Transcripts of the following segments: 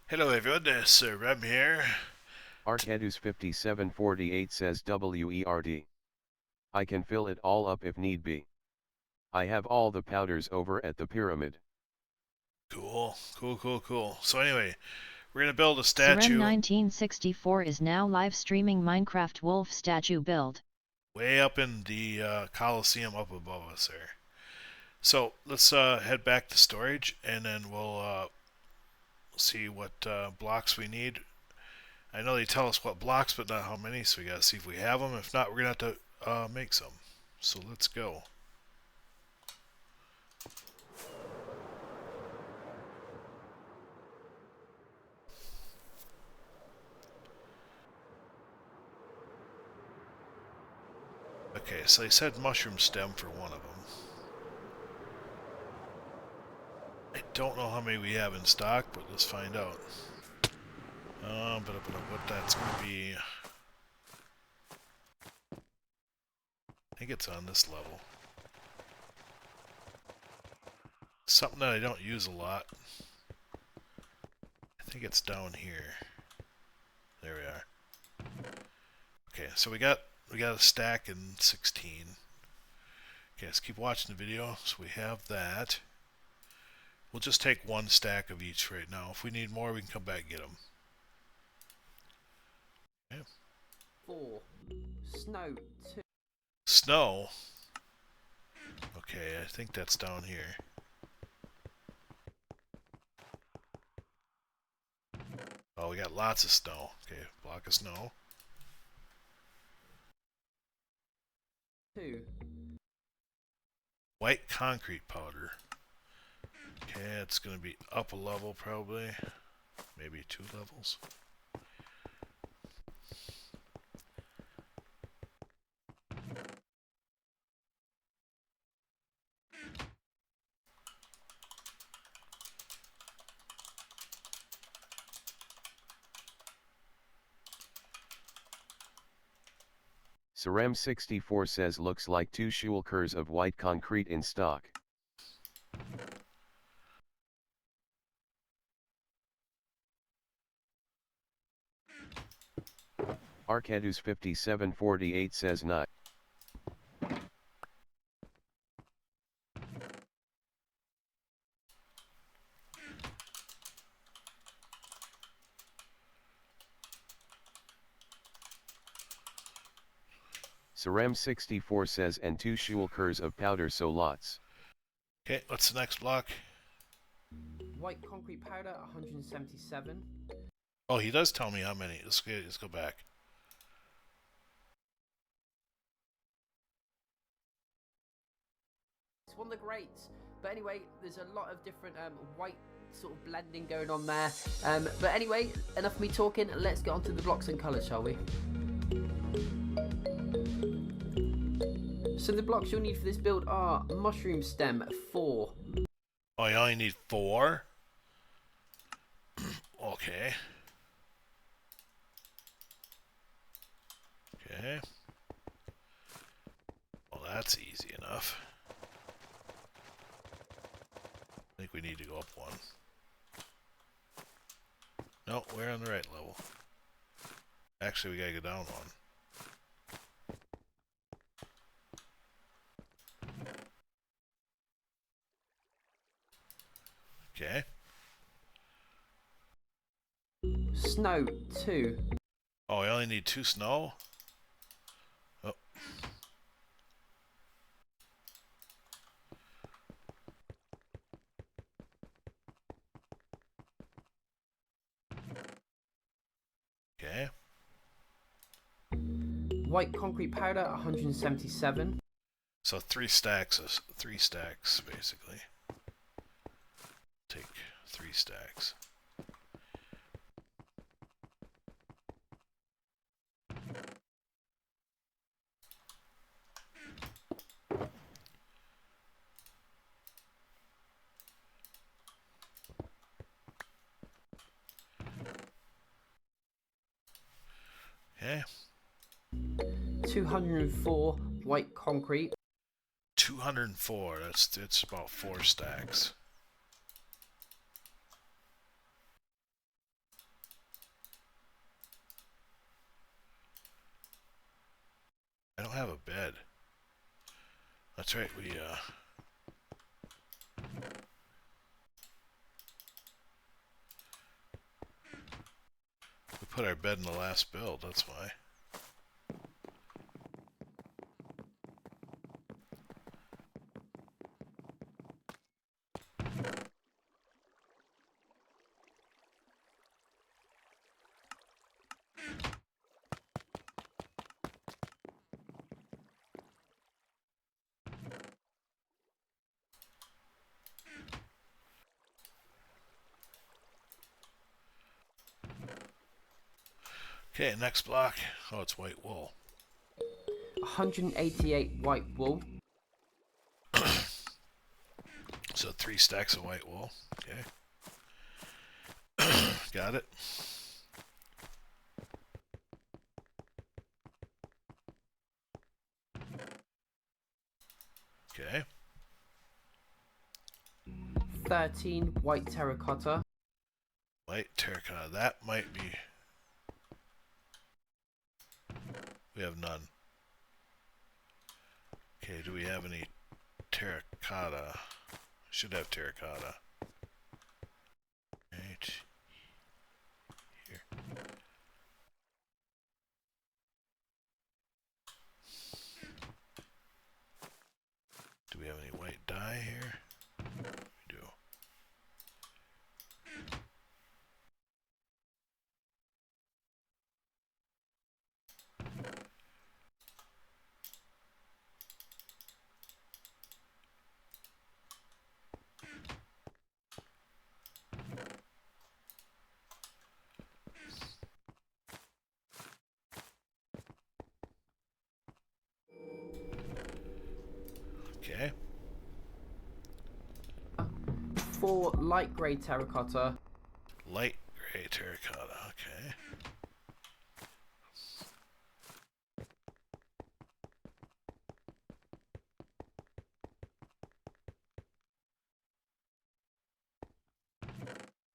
Hello everyone, Sir Rem here. Arcadus5748 says WERD. I can fill it all up if need be. I have all the powders over at the pyramid. Cool. So anyway, we're gonna build a Serem statue 1964 is now live streaming Minecraft wolf statue build. way up in the Coliseum up above us there. So let's head back to storage and then we'll see what blocks we need. I know they tell us what blocks, but not how many, so we gotta see if we have them. If not, we're gonna have to make some. So let's go. Okay, so they said mushroom stem for one of them. I don't know how many we have in stock, but let's find out. But what that's gonna be. I think it's on this level. Something that I don't use a lot. I think it's down here. There we are. Okay, so we got a stack in 16. Okay, let's keep watching the video. So we have that. We'll just take one stack of each right now. If we need more, we can come back and get them. Okay. 4. Snow 2. Snow. Okay, I think that's down here. Oh, we got lots of snow. Okay, block of snow. 2. White concrete powder. Okay, it's going to be up a level probably. Maybe 2 levels. Serem64 says looks like 2 shulkers of white concrete in stock. Arcadus5748 says not. Serem64 says and 2 shulkers of powder so lots. Okay, what's the next block? White concrete powder 177. Oh, he does tell me how many. Let's go back. It's one of the greats. But anyway, there's a lot of different white sort of blending going on there. But anyway, enough of me talking. Let's get on to the blocks and colours, shall we? So the blocks you'll need for this build are mushroom stem 4. Oh, I only need 4? Okay. Okay. Well, that's easy enough. I think we need to go up 1. No, we're on the right level. Actually, we gotta go down 1. Okay. Snow 2. Oh, I only need 2 snow? Oh. Okay. White concrete powder 177. So 3 stacks, 3 stacks, basically. Take 3 stacks. Okay. 204 white concrete. 204. It's about 4 stacks. have a bed. That's right, we put our bed in the last build, that's why. Okay, next block. Oh, it's white wool. 188 white wool. So 3 stacks of white wool. Okay. Got it. Okay. 13 white terracotta. White terracotta. That might be... We have none. Okay, do we have any terracotta? Should have terracotta. Right here. Do we have any white dye here? We do. Okay. 4 light grey terracotta. Light gray terracotta. Okay.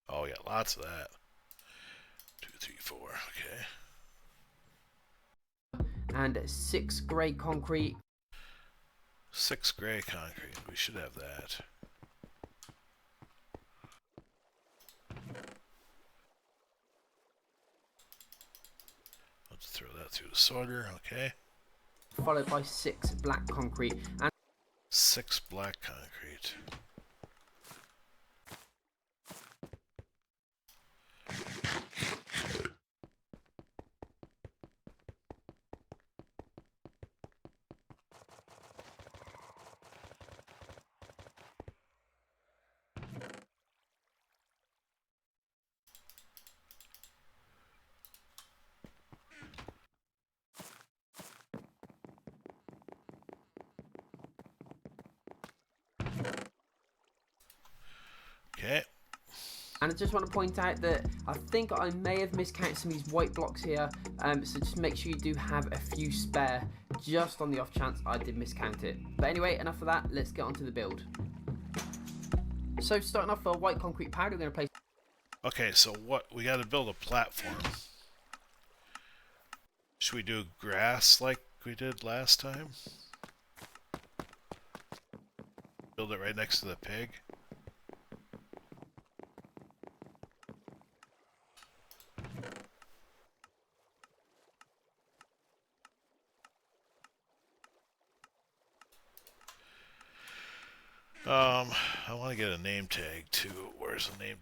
Oh, yeah, lots of that. 2, 3, 4. Okay. And 6 grey concrete. 6 gray concrete. We should have that. Let's throw that through the sorter. Okay. Followed by 6 black concrete. And 6 black concrete. Okay. And I just want to point out that I think I may have miscounted some of these white blocks here, so just make sure you do have a few spare, just on the off chance I did miscount it. But anyway, enough of that, let's get on to the build. So starting off for white concrete powder, we're going to place... Okay, so what? We got to build a platform. Should we do grass like we did last time? Build it right next to the pig? I want to get a name tag too. Where's the name?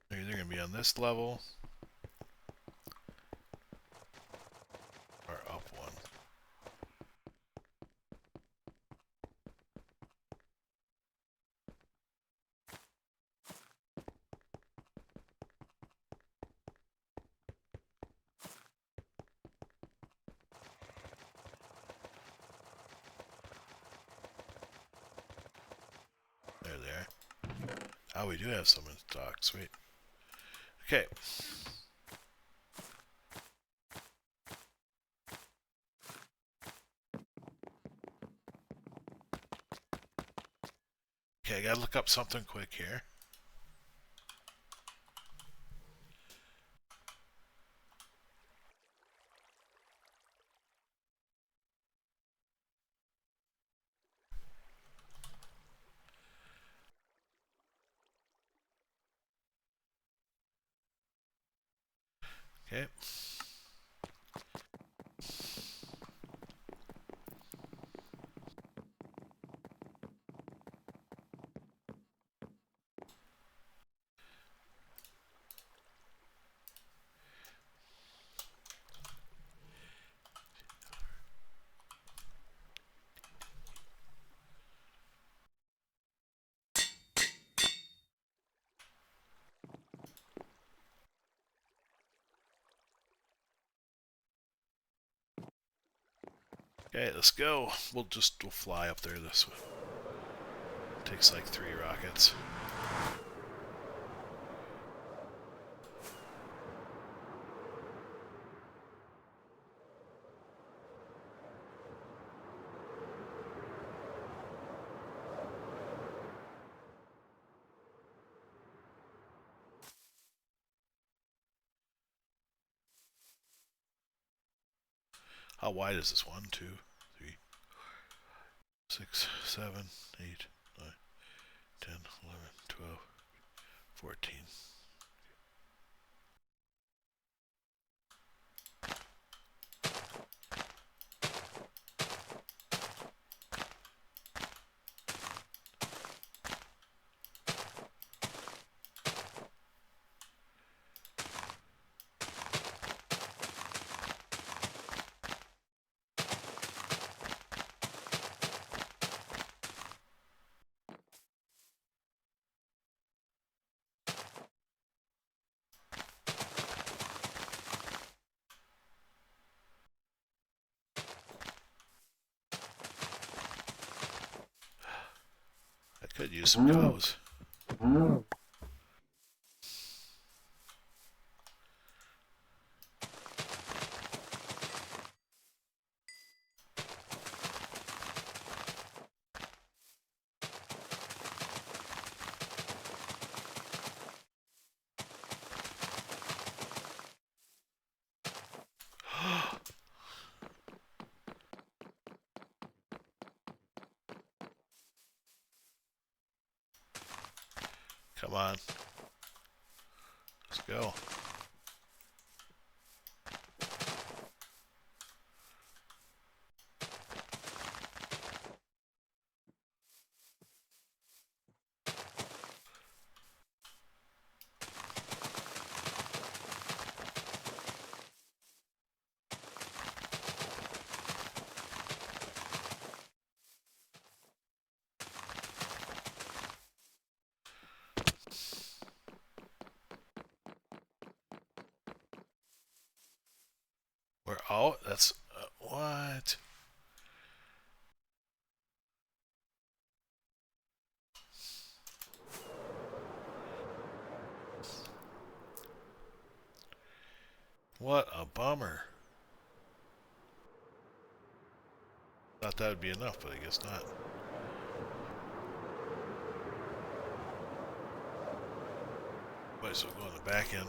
They're either going to be on this level or up one. There they are. Oh, we do have some in stock. Sweet. Okay. Okay, I gotta look up something quick here. Okay. Okay, let's go. We'll fly up there this way. Takes like 3 rockets. How wide is this? 1, 2, 3, 6, 7, 8, 9, 10, 11, 12, 14. I could use some cows. Come on. Let's go. We're out. That's what? What a bummer. Thought that would be enough, but I guess not. Might as well go on the back end.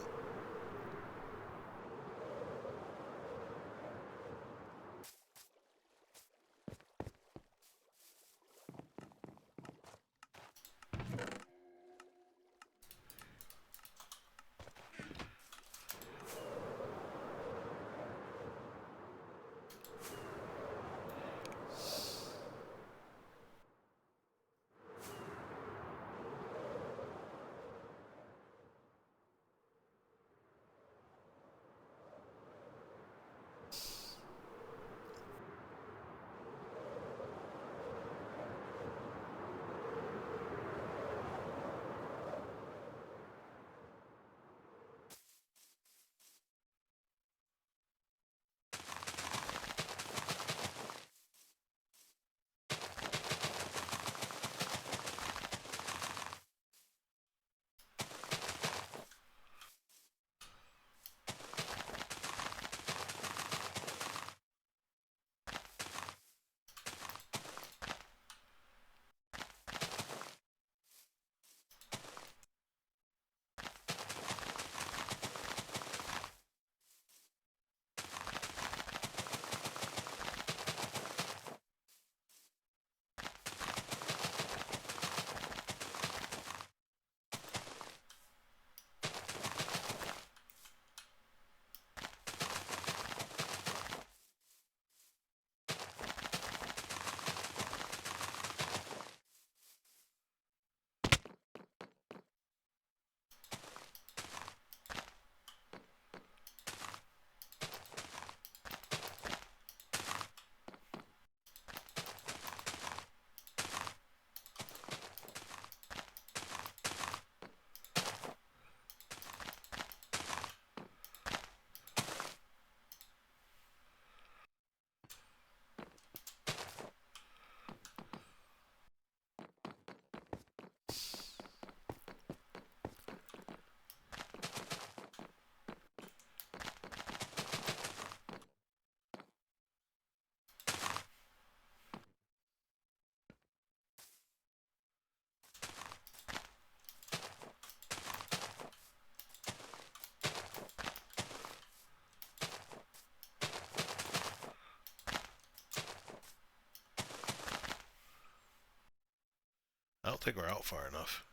don't think we're out far enough.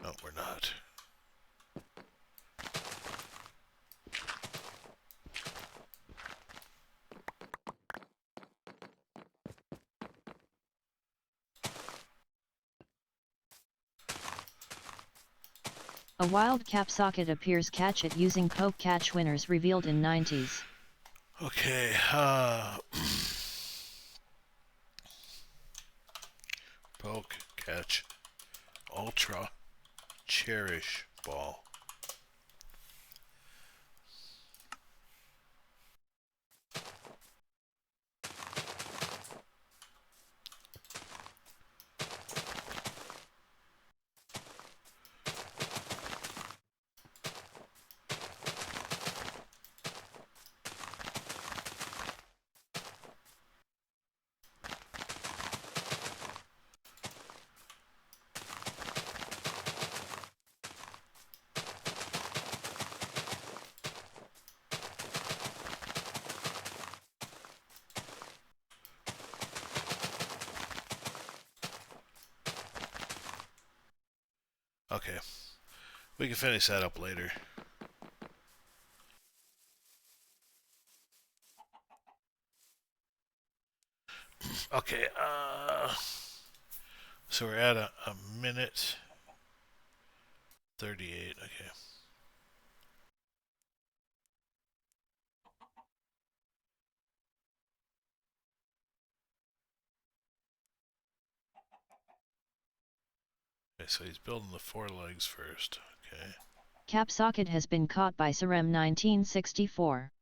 No, we're not. A wild cap socket appears. Catch it using poke. Catch winners revealed in 90s. Okay, poke, catch, ultra, cherish, ball. Okay, we can finish that up later. Okay, so we're at a minute 38, okay. Okay, so he's building the 4 legs first, okay. Cap socket has been caught by Sarem 1964.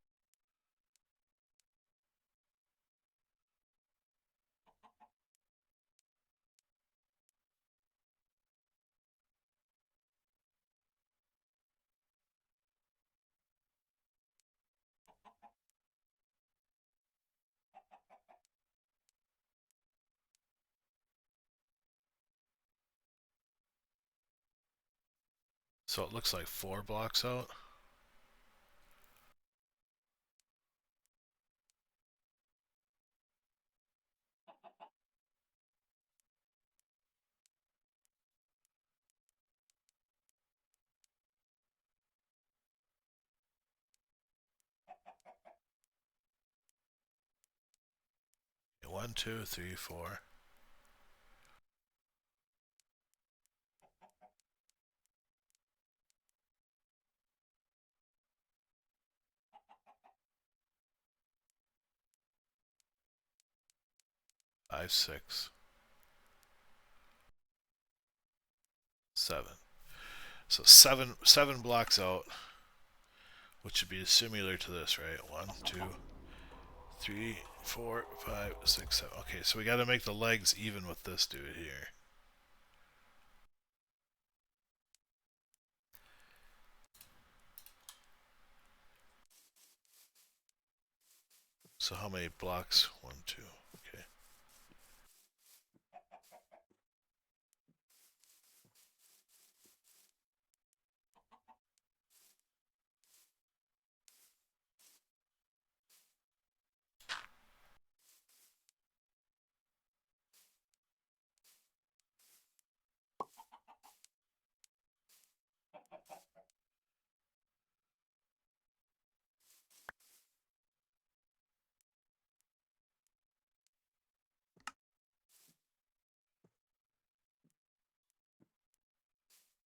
So it looks like 4 blocks out. Okay, 1, 2, 3, 4. Five, 6, 7. So seven blocks out, which would be similar to this, right? 1, 2, 3, 4, 5, 6, 7. Okay, so we got to make the legs even with this dude here. So how many blocks? 1, 2. Okay.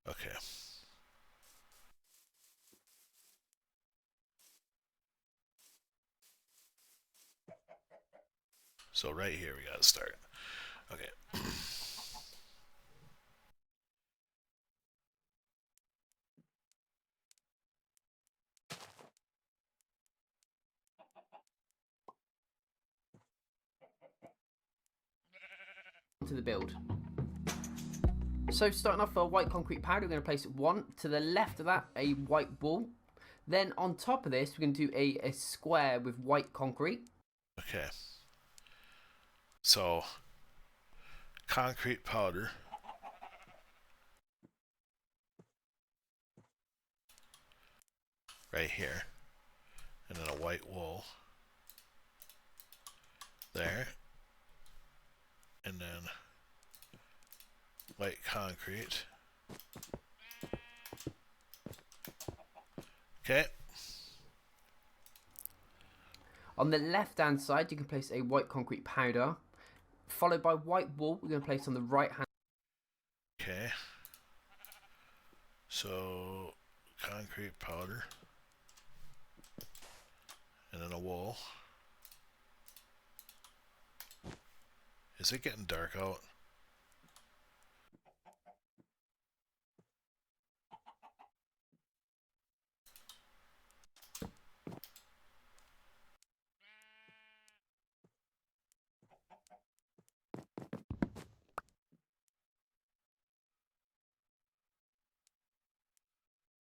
Okay. So right here we got to start. Okay. To the build. So starting off for a white concrete pad, we're going to place 1. To the left of that, a white wall. Then on top of this, we're going to do a square with white concrete. Okay. So concrete powder. Right here. And then a white wool. There. white concrete. Okay. On the left hand side, you can place a white concrete powder, followed by white wool. We're going to place on the right hand. Okay. So, concrete powder. And then a wool. Is it getting dark out?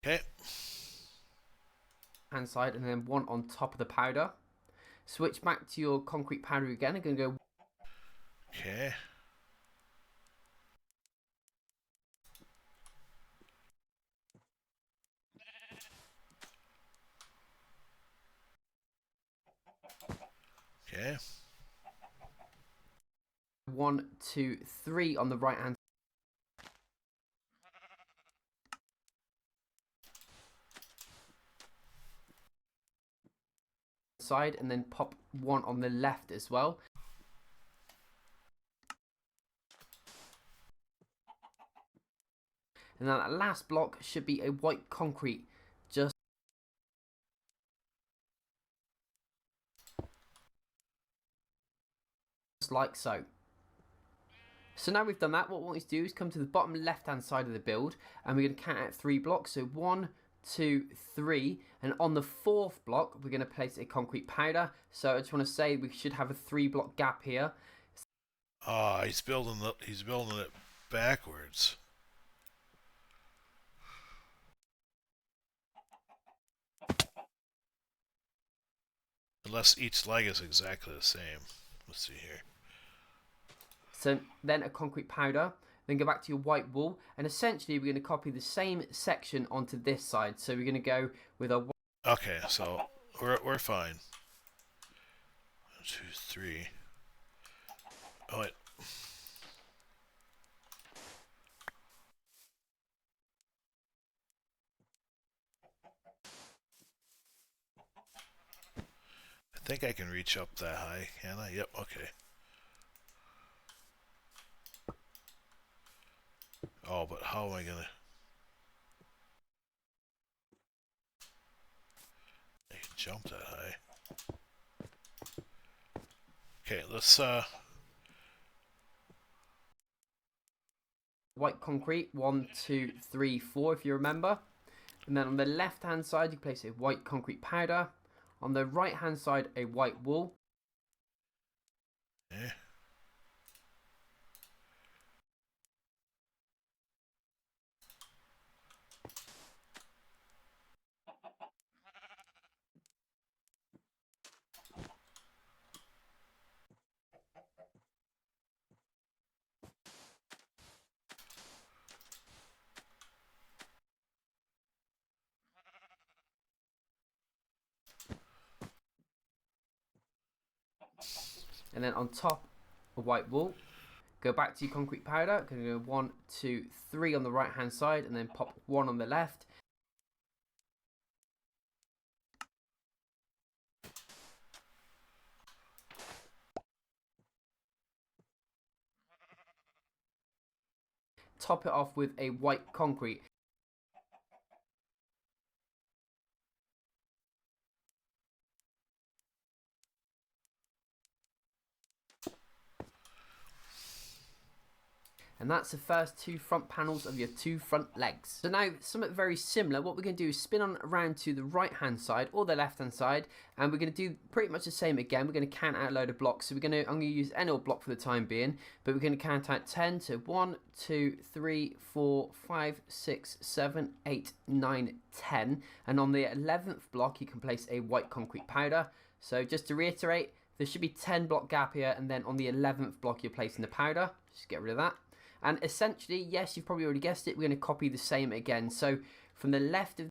Okay. Hand side, and then one on top of the powder. Switch back to your concrete powder again. I'm going to go. Okay. Okay. 1, 2, 3 on the right hand side, and then pop one on the left as well. And then that last block should be a white concrete, just like so. So now we've done that, what we want you to do is come to the bottom left hand side of the build, and we're going to count out 3 blocks. So 1, 2, 3, and on the 4th block we're going to place a concrete powder. So I just want to say we should have a 3 block gap here. Ah, he's building it backwards. Unless each leg is exactly the same. Let's see here. So then a concrete powder, then go back to your white wool, and essentially we're going to copy the same section onto this side. So we're going to go with a. Okay, so we're fine. 1, 2, 3. Oh wait. I think I can reach up that high, can I? Yep, okay. Oh, but how am I gonna... I can jump that high. Okay, let's White concrete, 1, 2, 3, 4 if you remember. And then on the left hand side you place a white concrete powder. On the right hand side a white wool. eh. And then on top a white wool. Go back to your concrete powder. Going to go 1, 2, 3 on the right hand side, and then pop 1 on the left. Top it off with a white concrete. And that's the first 2 front panels of your 2 front legs. So now something very similar. What we're going to do is spin on around to the right hand side or the left hand side, and we're going to do pretty much the same again. We're going to count out a load of blocks. So I'm going to use any old block for the time being, but we're going to count out 10. So 1, 2, 3, 4, 5, 6, 7, 8, 9, 10. And on the 11th block you can place a white concrete powder. So just to reiterate, there should be 10 block gap here, and then on the 11th block you're placing the powder. Just get rid of that. And essentially, yes, you've probably already guessed it, we're going to copy the same again. So from the left of...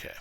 Okay.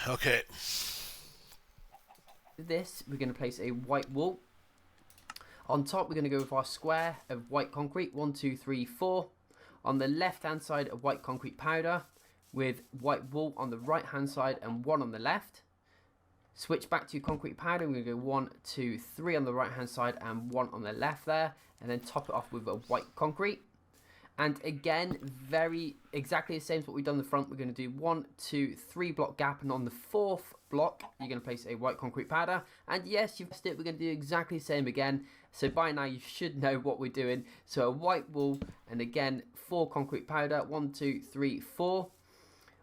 Okay. This, we're going to place a white wall. On top, we're going to go with our square of white concrete, 1, 2, 3, 4. On the left hand side, a white concrete powder with white wool on the right hand side and 1 on the left. Switch back to concrete powder. We're going to go 1, 2, 3 on the right hand side and 1 on the left there, and then top it off with a white concrete. And again, exactly the same as what we've done in the front. We're going to do 1, 2, 3 block gap, and on the 4th block, you're going to place a white concrete powder. And yes, you've guessed it, we're going to do exactly the same again. So by now, you should know what we're doing. So a white wool, and again, 4 concrete powder, 1, 2, 3, 4.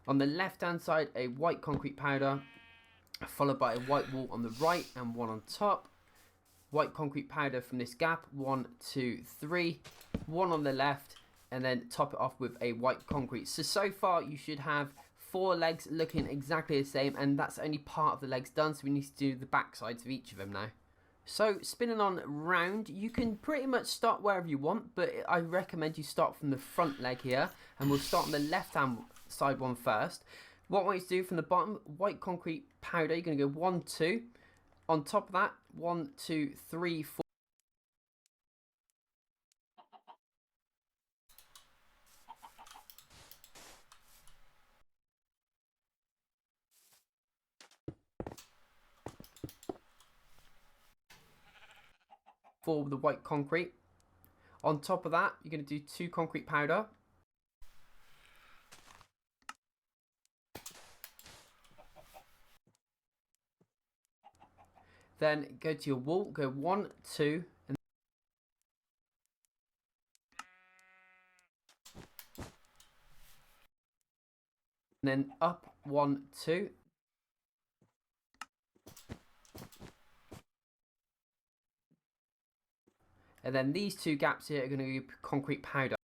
On the left-hand side, a white concrete powder, followed by a white wool on the right and 1 on top. White concrete powder from this gap, 1, 2, 3, 1 on the left, and then top it off with a white concrete. So far you should have 4 legs looking exactly the same, and that's only part of the legs done, so we need to do the back sides of each of them now. So spinning on round, you can pretty much start wherever you want, but I recommend you start from the front leg here, and we'll start on the left hand side one first. What I want you to do from the bottom, white concrete powder, you're going to go 1, 2. On top of that, 1, 2, 3, 4. For the white concrete. On top of that, you're going to do 2 concrete powder. Then go to your wool, go 1, 2, and then up 1, 2. And then these 2 gaps here are going to be concrete powder.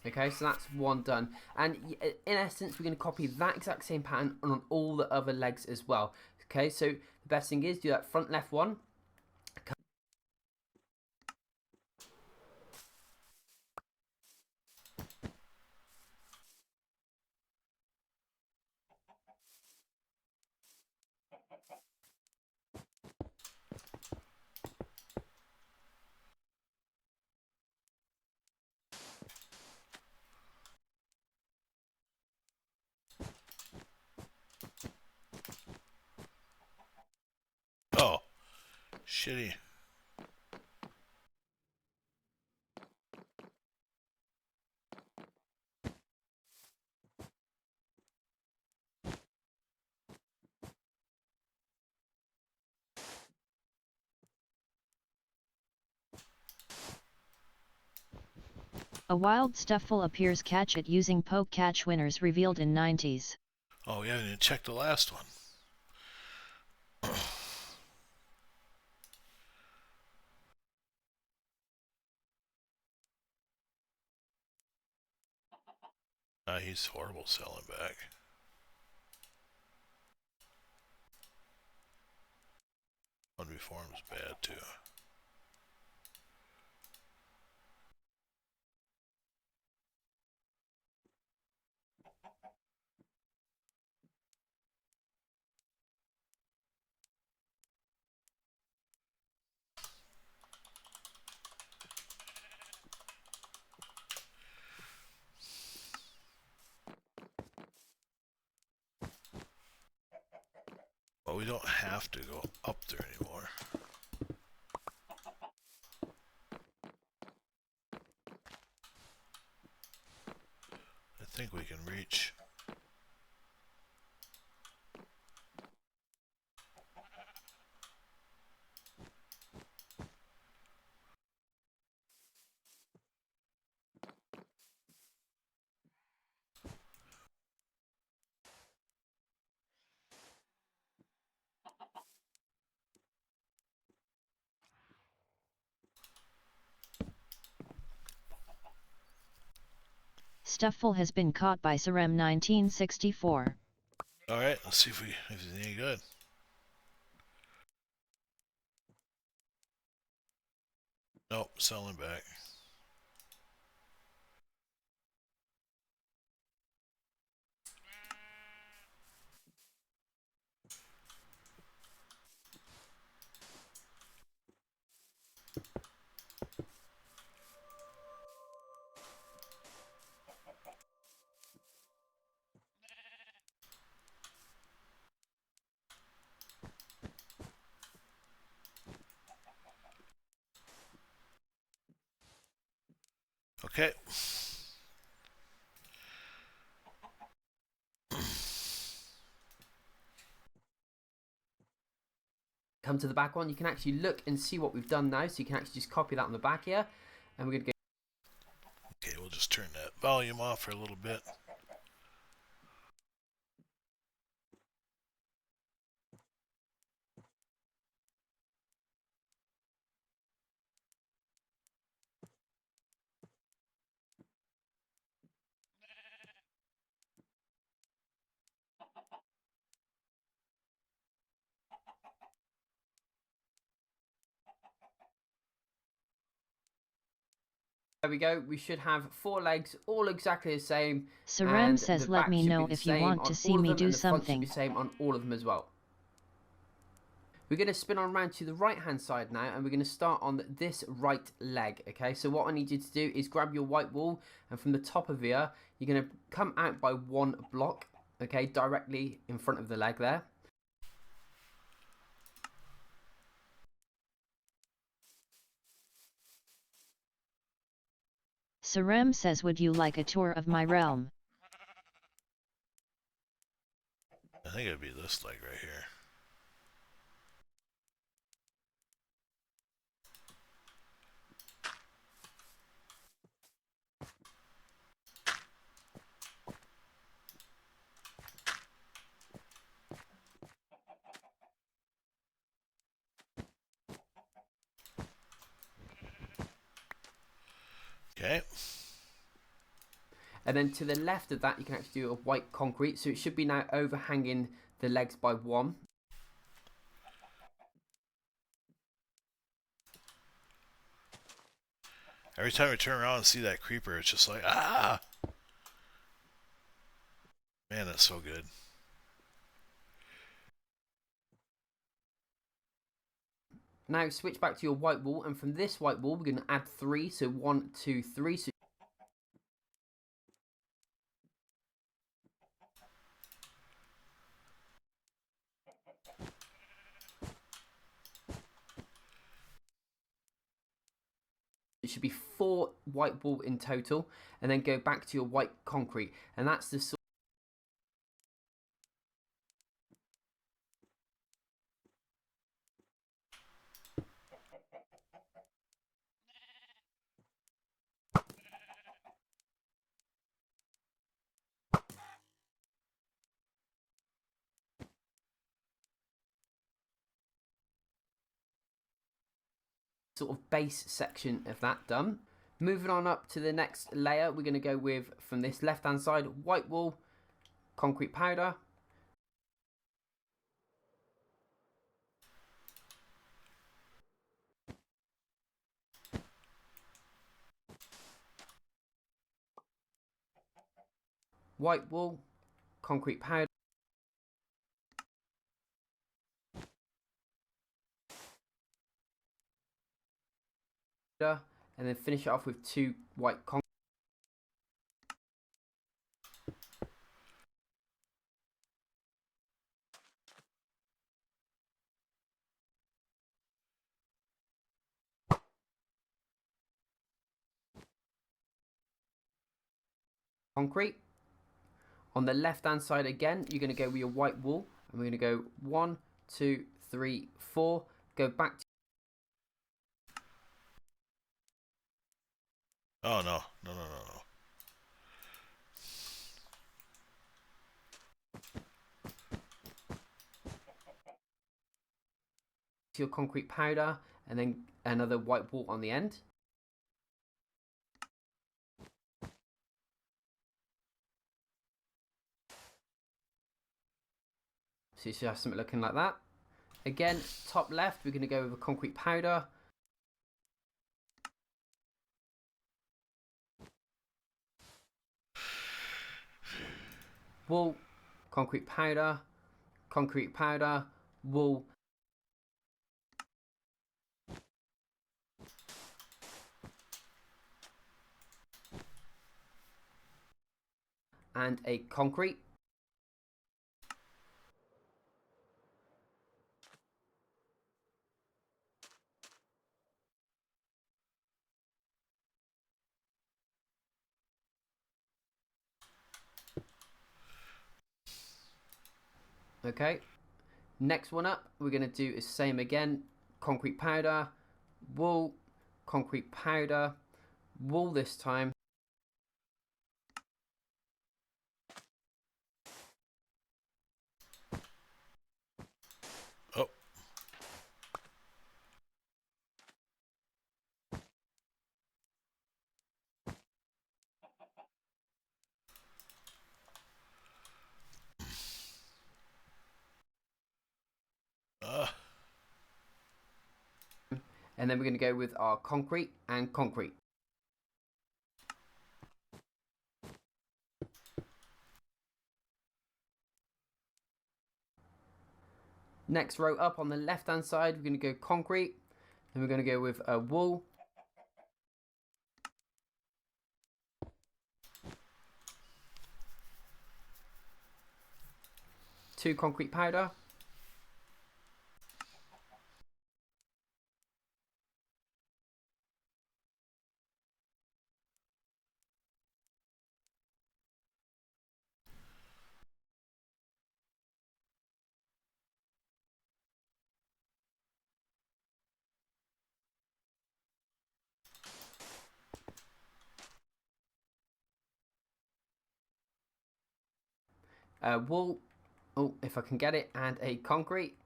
Okay, so that's 1 done. And in essence, we're going to copy that exact same pattern on all the other legs as well. Okay, so the best thing is do that front left one. Oh, shitty. A wild Stufful appears catch it using poke catch winners revealed in 90s. Oh, we haven't even checked the last one. He's horrible selling back. One before him was bad too. Well, we don't have to go up there anymore. I think we can reach. Stufful has been caught by Sarem 1964. Alright, let's see if it's any good. Nope, selling back. Okay. Come to the back one, you can actually look and see what we've done now, so you can actually just copy that on the back here, and we're going to go. Okay, we'll just turn that volume off for a little bit. There we go. We should have 4 legs, all exactly the same. Sarem And says the let back me should know be the if you same want on to see all of me them, do and the front should be something. the same on all of them as well. We're going to spin on around to the right hand side now, and we're going to start on this right leg. Okay, so what I need you to do is grab your white wool, and from the top of here, you're going to come out by 1 block, okay, directly in front of the leg there. Sarem says would you like a tour of my realm? I think it'd be this leg right here. Okay. And then to the left of that, you can actually do a white concrete, so it should be now overhanging the legs by 1. Every time I turn around and see that creeper, it's just like, ah! Man, that's so good. Now switch back to your white wool, and from this white wool, we're going to add 3, so 1, 2, 3. So it should be 4 white wool in total, and then go back to your white concrete, and that's the sort. Sort of base section of that done. Moving on up to the next layer, we're going to go with, from this left hand side, white wool, concrete powder, white wool, concrete powder, and then finish it off with 2 white concrete. On the left hand side again, you're going to go with your white wool, and we're going to go 1, 2, 3, 4. Go back to Oh, no. No, no, no, no. your concrete powder, and then another white wool on the end. So you should have something looking like that. Again, top left, we're going to go with a concrete powder. wool, concrete powder, wool, and a concrete. Okay, next one up, we're going to do the same again. Concrete powder, wool, concrete powder, wool this time. Oh. And then we're going to go with our concrete and concrete. Next row up on the left hand side, we're going to go concrete. Then we're going to go with a wool. Two concrete powder. Wool, oh, if I can get it, and a concrete.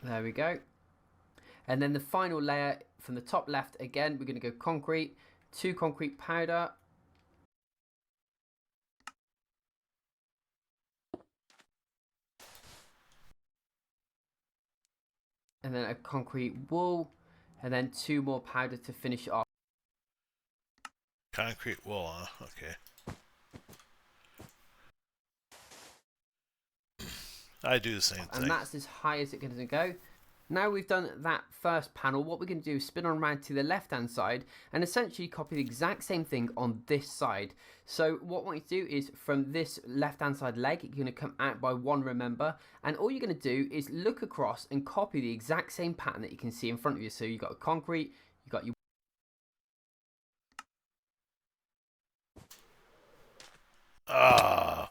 There we go. And then the final layer from the top left, again, we're going to go concrete, two concrete powder. And then a concrete wool, and then two more powder to finish it off. Concrete wool, huh? Okay. I do the same thing. And that's as high as it's going to go. Now we've done that first panel, what we're going to do is spin on around to the left hand side and essentially copy the exact same thing on this side. So what I want you to do is from this left hand side leg, you're going to come out by one, remember, and all you're going to do is look across and copy the exact same pattern that you can see in front of you. So you've got a concrete, you've got your Ah.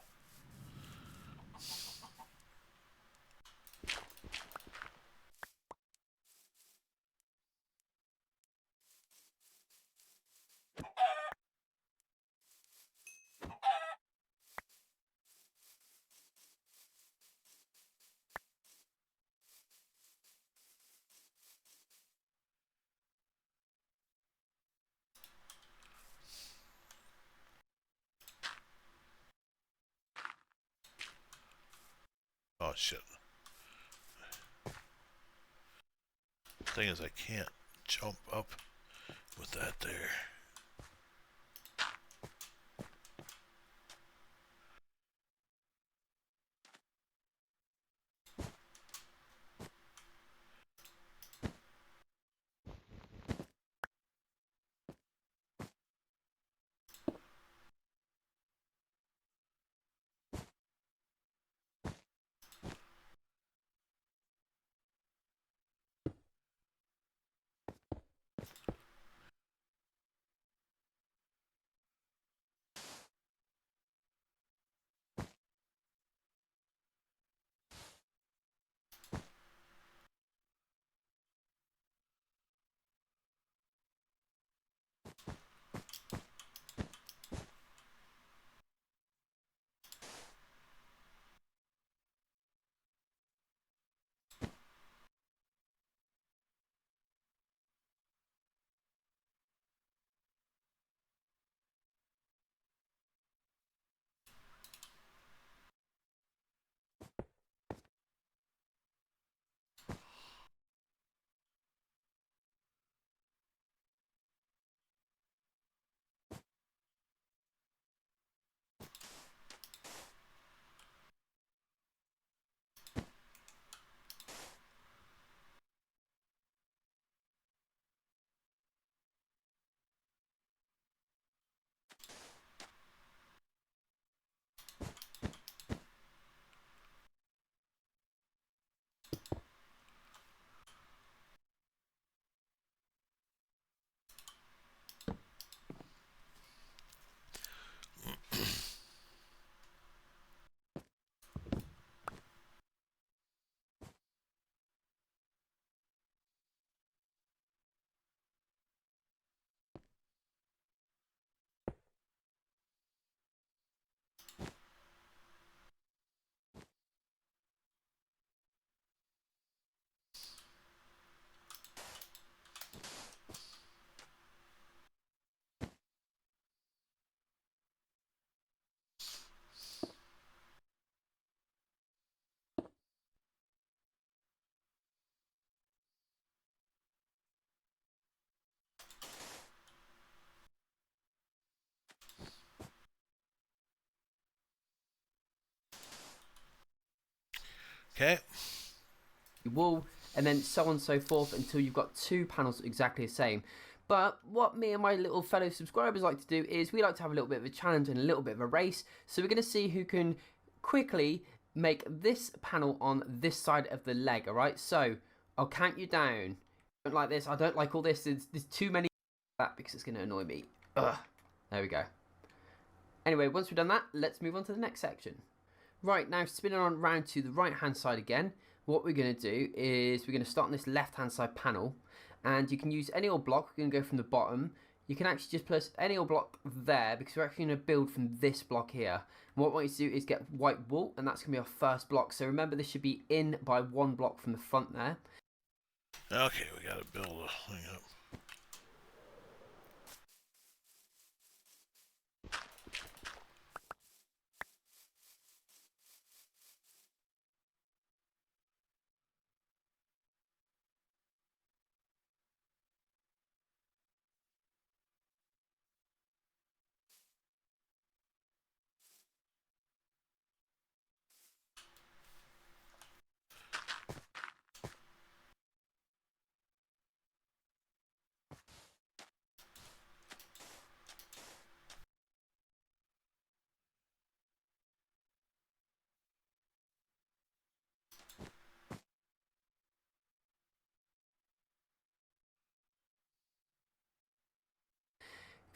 Oh shit. Thing is, I can't jump up with that there. Okay. Wool, and then so on and so forth until you've got 2 panels exactly the same. But what me and my little fellow subscribers like to do is we like to have a little bit of a challenge and a little bit of a race. So we're going to see who can quickly make this panel on this side of the leg, alright? So I'll count you down. I don't like this, I don't like all this, there's too many that because it's going to annoy me. Ugh. There we go. Anyway, once we've done that, let's move on to the next section. Right, now spinning on round to the right hand side again. What we're going to do is we're going to start on this left hand side panel, and you can use any old block. We're going to go from the bottom. You can actually just place any old block there because we're actually going to build from this block here. And what I want you to do is get white wool, and that's going to be our first block. So remember, this should be in by 1 block from the front there. Okay, we got to build a thing up.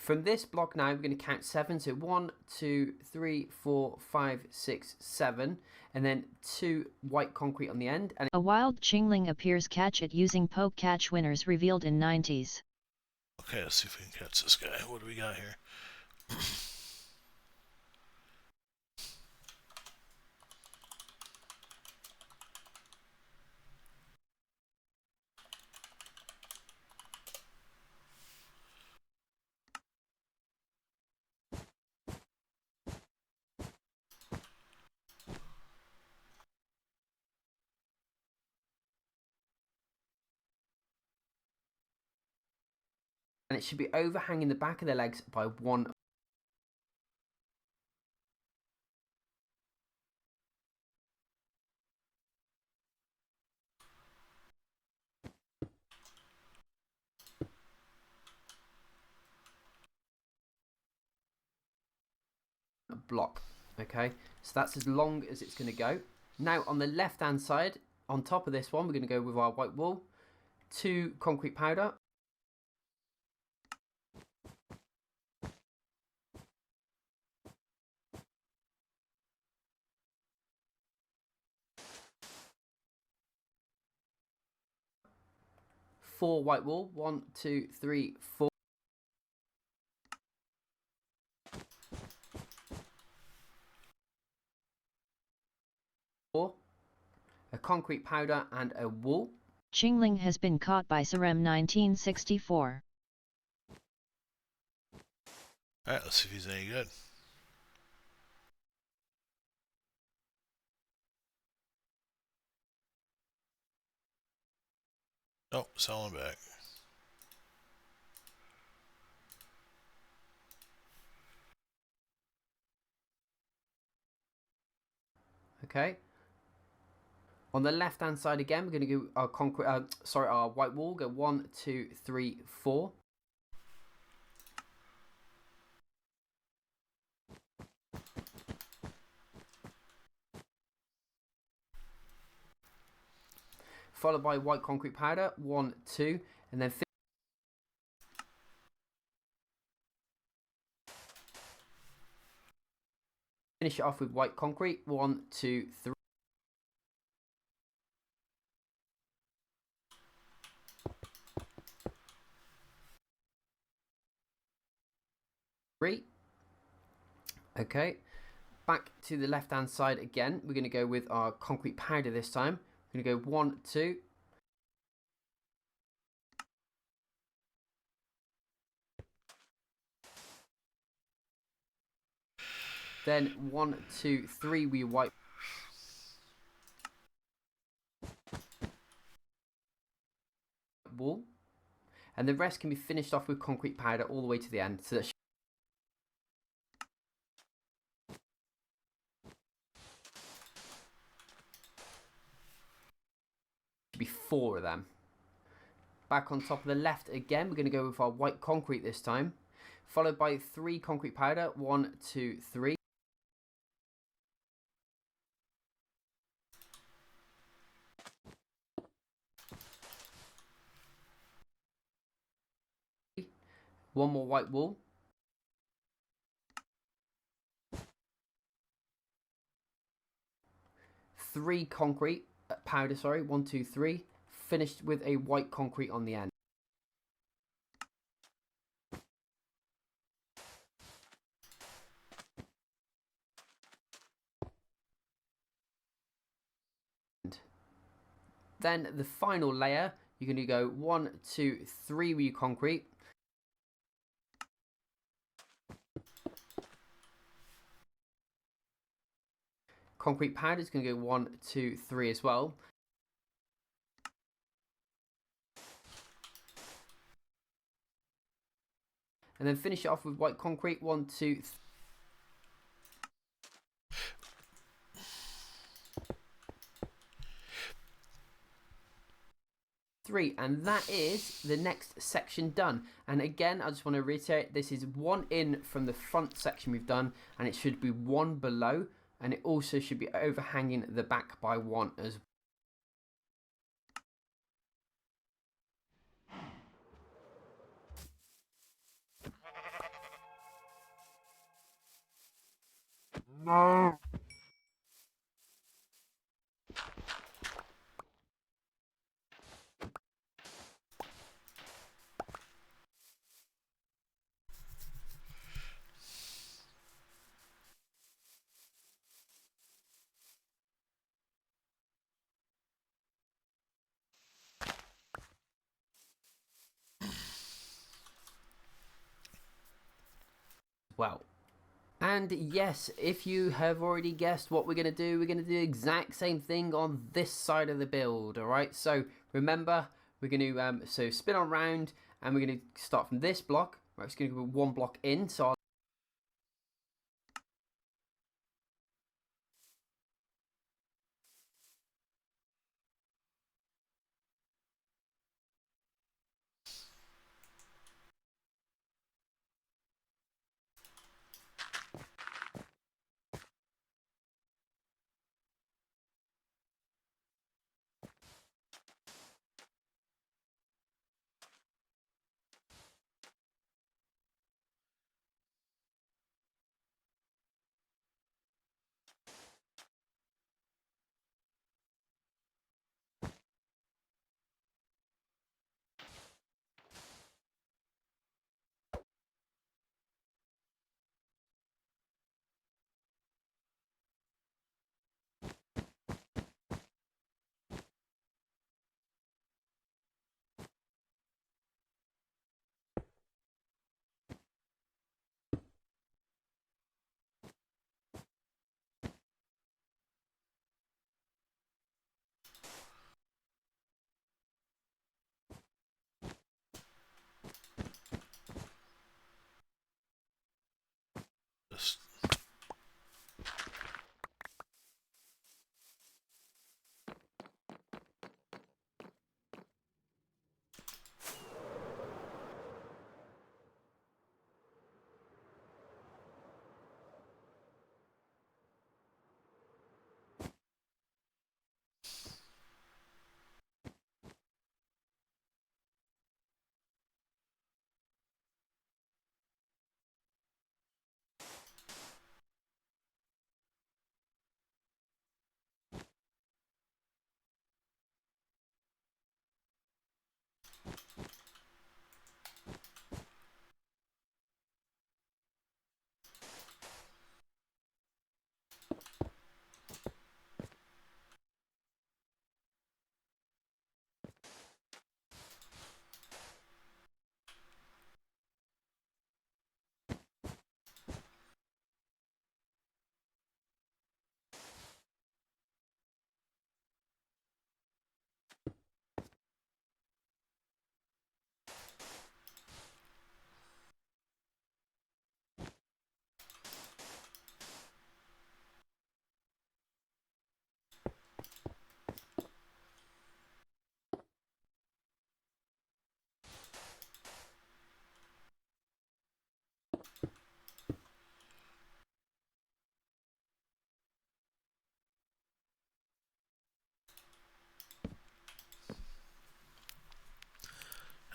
From this block now, we're going to count 7. So 1, 2, 3, 4, 5, 6, 7. And then 2 white concrete on the end. And A wild Chingling appears. Catch it using poke catch. Winners revealed in 90s. Okay, let's see if we can catch this guy. What do we got here? it should be overhanging the back of their legs by 1. Block. Okay, so that's as long as it's going to go. Now on the left hand side, on top of this one, we're going to go with our white wool, 2 concrete powder, four white wool, 1, 2, 3, 4. A concrete powder and a wool. Chingling has been caught by Sarem 1964. Alright, let's see if he's any good. Nope, selling back. Okay. On the left hand side again, we're going to go our concrete. Our white wool. Go 1, 2, 3, 4. Followed by white concrete powder. 1, 2, and then finish it off with white concrete. 1, 2, 3. Okay, back to the left hand side again. We're going to go with our concrete powder this time. We're going to go 1, 2. Then 1, 2, 3 we white wool. And the rest can be finished off with concrete powder all the way to the end. So that 4 of them. Back on top of the left again, we're going to go with our white concrete this time, followed by 3 concrete powder. 1, 2, 3. One more white wool. 3 concrete powder, sorry, 1, 2, 3, finished with a white concrete on the end. Then the final layer, you're going to go 1, 2, 3 with your concrete. Concrete powder is going to go 1, 2, 3 as well. And then finish it off with white concrete. 1, 2, 3, and that is the next section done. And again, I just want to reiterate, this is 1 in from the front section we've done, and it should be 1 below, and it also should be overhanging the back by 1 as No. well. And yes, if you have already guessed what we're going to do the exact same thing on this side of the build, alright? So remember, we're going to so spin on round, and we're going to start from this block. We're actually going to go 1 block in, so I'll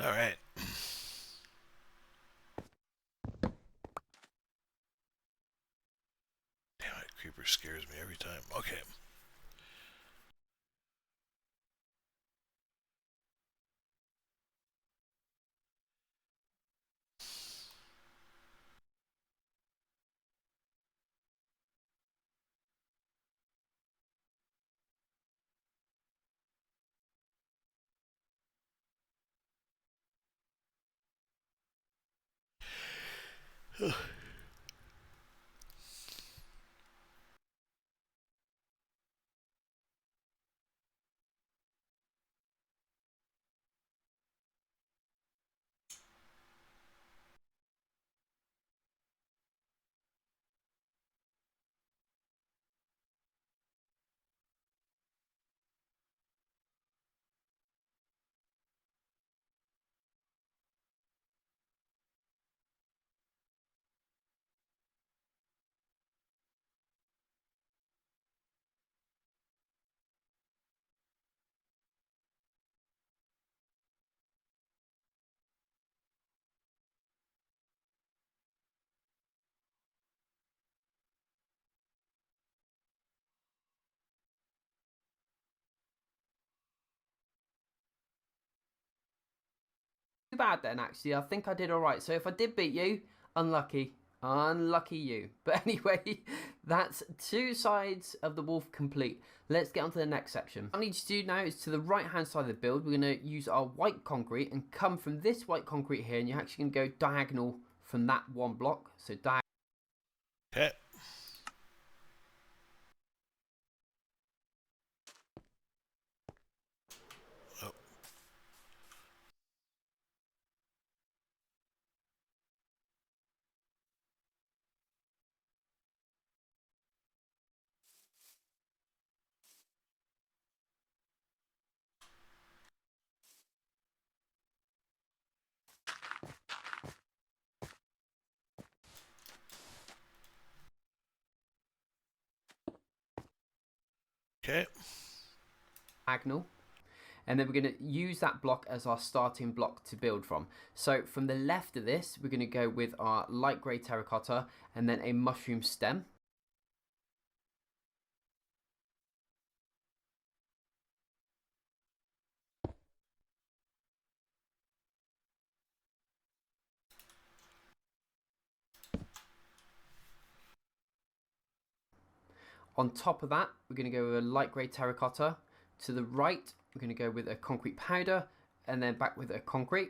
All right. Damn it, creeper scares me every time. Okay. Too bad then, actually. I think I did alright. So if I did beat you, unlucky. Unlucky you. But anyway, that's 2 sides of the wolf complete. Let's get on to the next section. What I need you to do now is to the right hand side of the build, we're going to use our white concrete and come from this white concrete here, and you're actually going to go diagonal from that one block. So diagonal. Okay. Oh. Okay. Diagonal. And then we're going to use that block as our starting block to build from. So from the left of this, we're going to go with our light grey terracotta and then a mushroom stem. On top of that, we're going to go with a light grey terracotta. To the right, we're going to go with a concrete powder and then back with a concrete.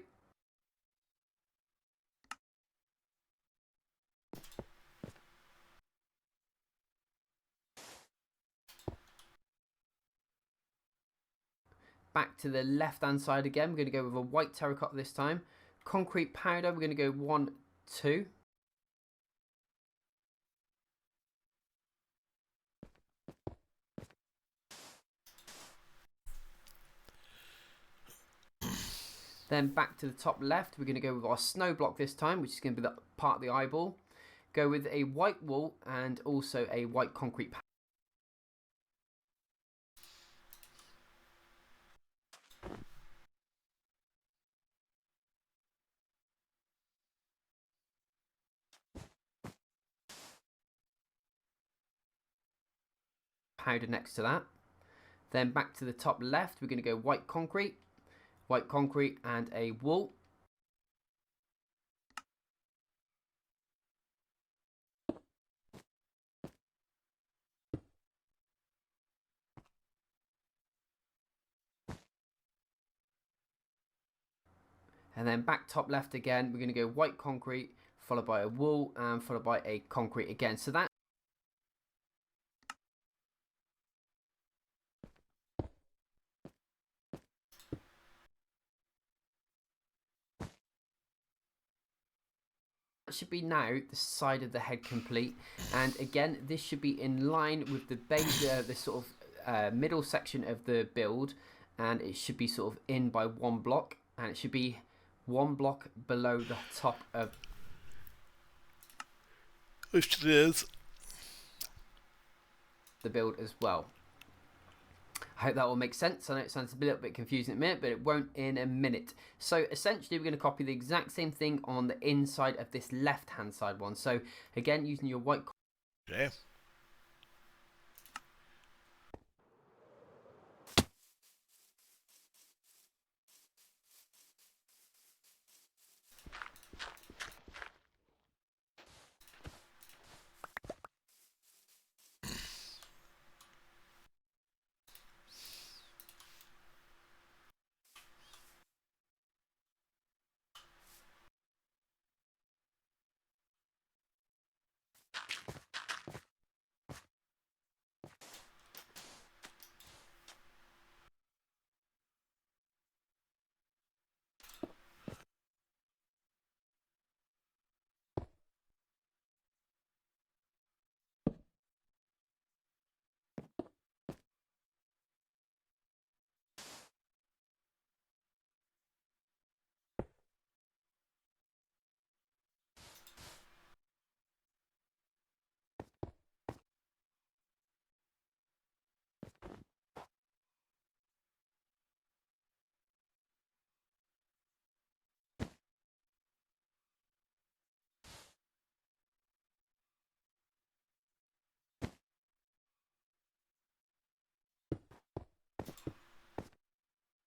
Back to the left hand side again, we're going to go with a white terracotta this time. Concrete powder, we're going to go 1, 2. Then back to the top left, we're going to go with our snow block this time, which is going to be the part of the eyeball. Go with a white wall and also a white concrete powder next to that. Then back to the top left, we're going to go white concrete and a wall. And then back top left again, we're going to go white concrete, followed by a wall, and followed by a concrete again. So that should be now the side of the head complete. And again, this should be in line with the base, the sort of middle section of the build, and it should be sort of in by 1 block, and it should be 1 block below the top of Which it is. the build as well. I hope that will make sense. I know it sounds a little bit confusing at a minute, but it won't in a minute. So essentially we're going to copy the exact same thing on the inside of this left hand side one. So again, using your white. Okay.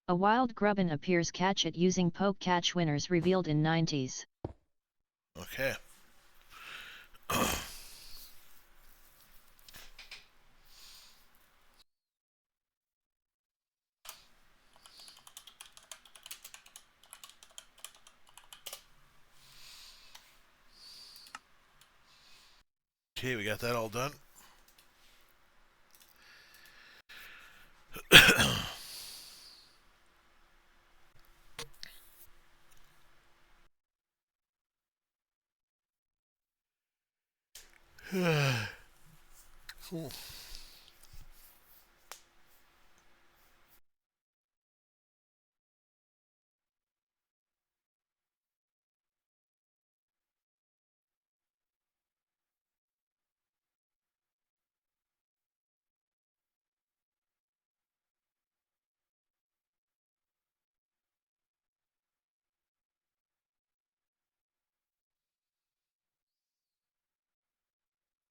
A wild grubbin appears. Catch it using poke catch winners revealed in 90s. Okay. Okay, we got that all done. Cool.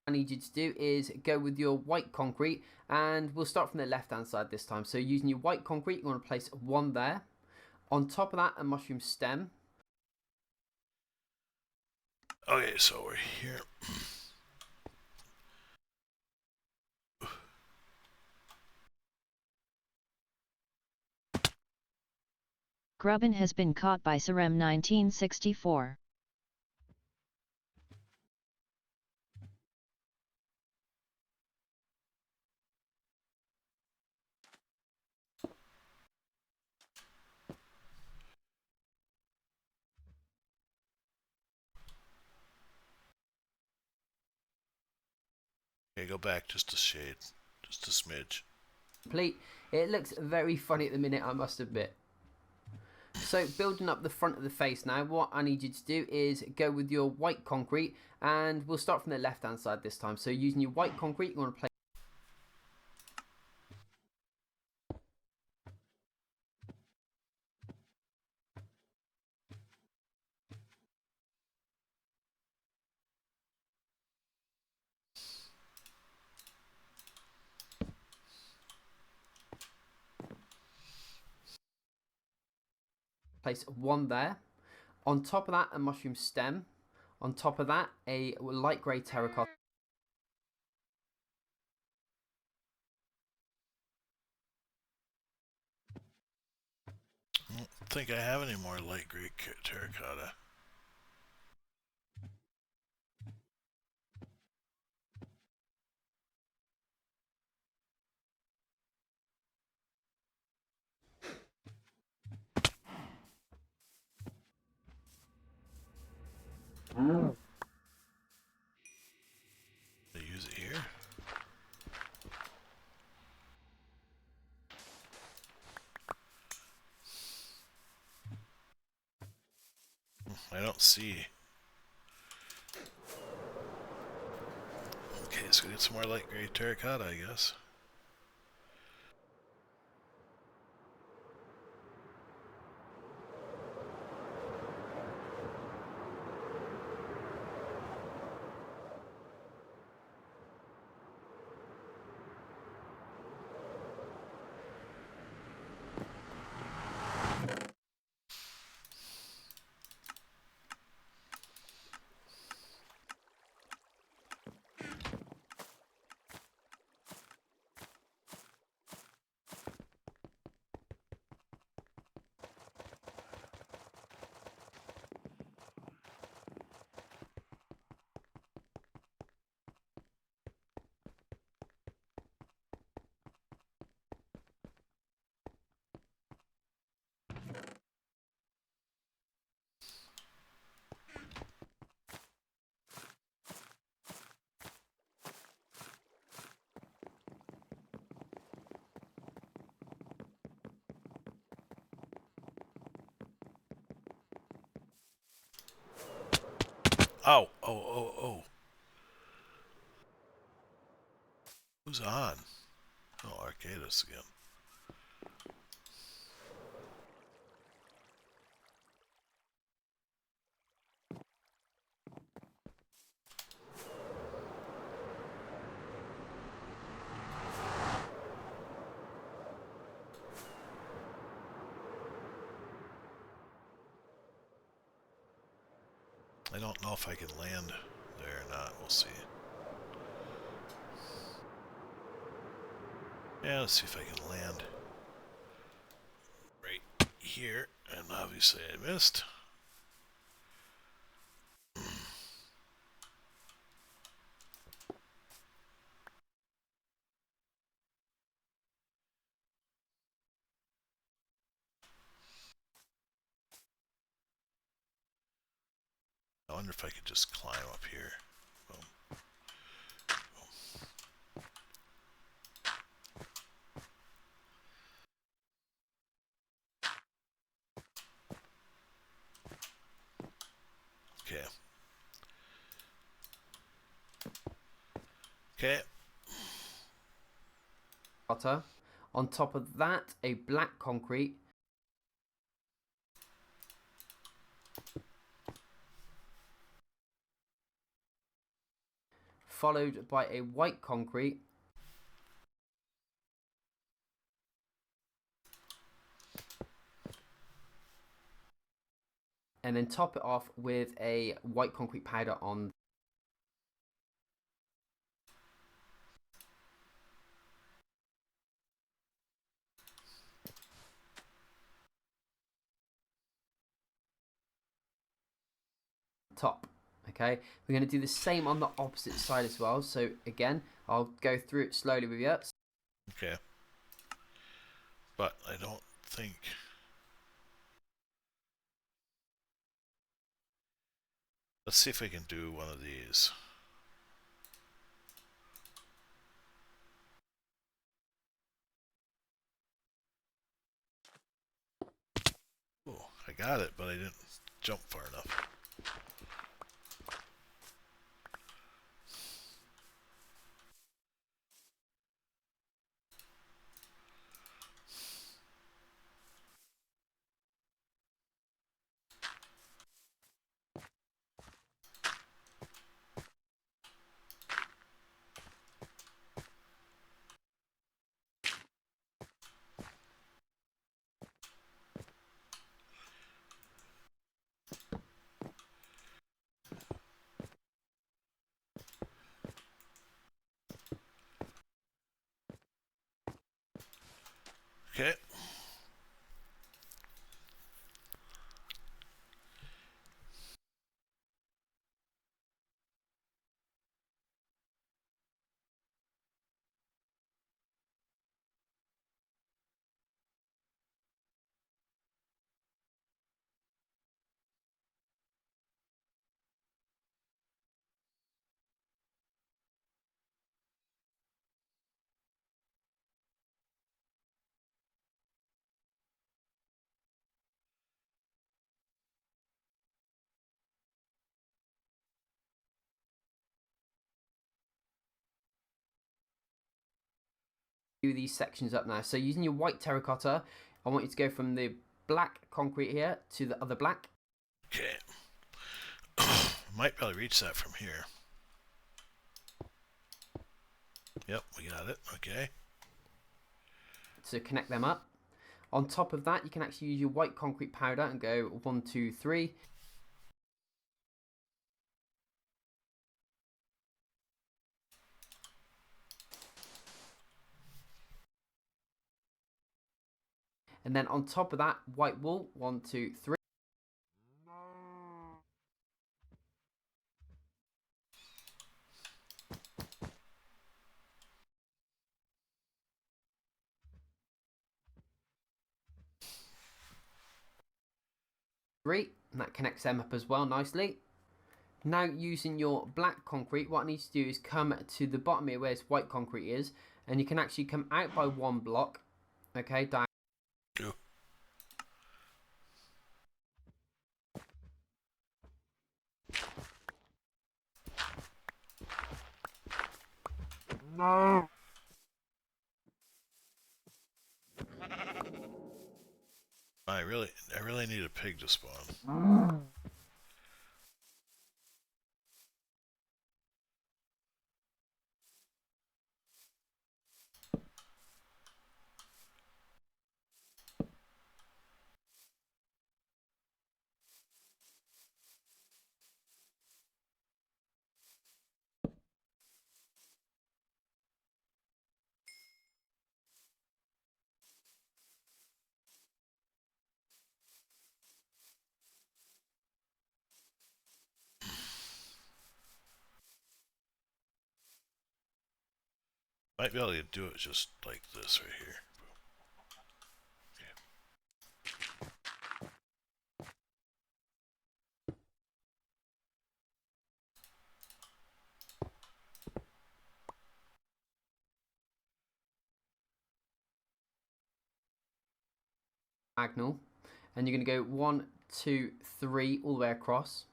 I need you to do is go with your white concrete, and we'll start from the left hand side this time. So using your white concrete, you want to place one there. On top of that, a mushroom stem. Okay, so we're here. Grubbin has been caught by Sarem 1964. Okay, go back just a shade. Just a smidge. Complete. It looks very funny at the minute, I must admit. So building up the front of the face now, what I need you to do is go with your white concrete, and we'll start from the left hand side this time. So using your white concrete, you want to place one there. On top of that, a mushroom stem. On top of that, a light grey terracotta. I don't think I have any more light gray terracotta. I use it here. I don't see. Okay, so get some more light gray terracotta, I guess. Oh, oh, oh, oh. Who's on? Oh, Arcadis again. I don't know if I can land there or not. We'll see. Yeah, let's see if I can land right here. And obviously I missed. I wonder if I could just climb up here. Boom. Okay. Okay. Butter. On top of that, a black concrete. Followed by a white concrete. And then top it off with a white concrete powder on. Top. Okay, we're going to do the same on the opposite side as well. So again, I'll go through it slowly with you. Okay. But I don't think... Let's see if I can do one of these. Oh, I got it, but I didn't jump far enough. Okay. Do these sections up now. So using your white terracotta, I want you to go from the black concrete here to the other black. Okay. Might probably reach that from here. Yep, we got it. Okay. To connect them up. On top of that, you can actually use your white concrete powder and go 1, 2, 3. And then on top of that, white wool, 1, 2, 3. And that connects them up as well nicely. Now using your black concrete, what I need to do is come to the bottom here where this white concrete is, and you can actually come out by 1 block, okay, down. Go. I really need a pig to spawn. Might be able to do it just like this right here. Diagonal, and you're going to go 1, 2, 3 all the way across.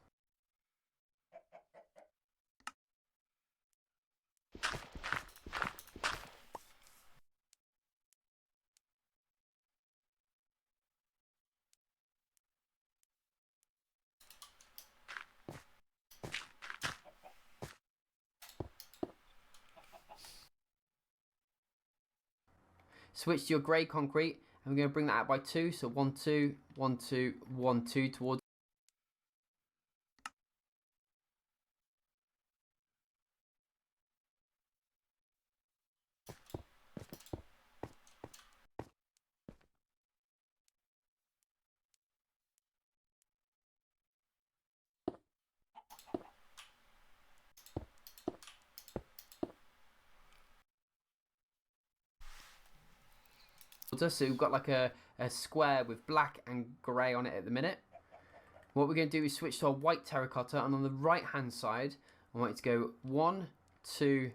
Switch to your grey concrete, and we're going to bring that out by 2. So 1, 2, 1, 2, 1, 2 towards. So we've got like a square with black and grey on it at the minute. What we're going to do is switch to our white terracotta, and on the right hand side I want it to go 1, 2,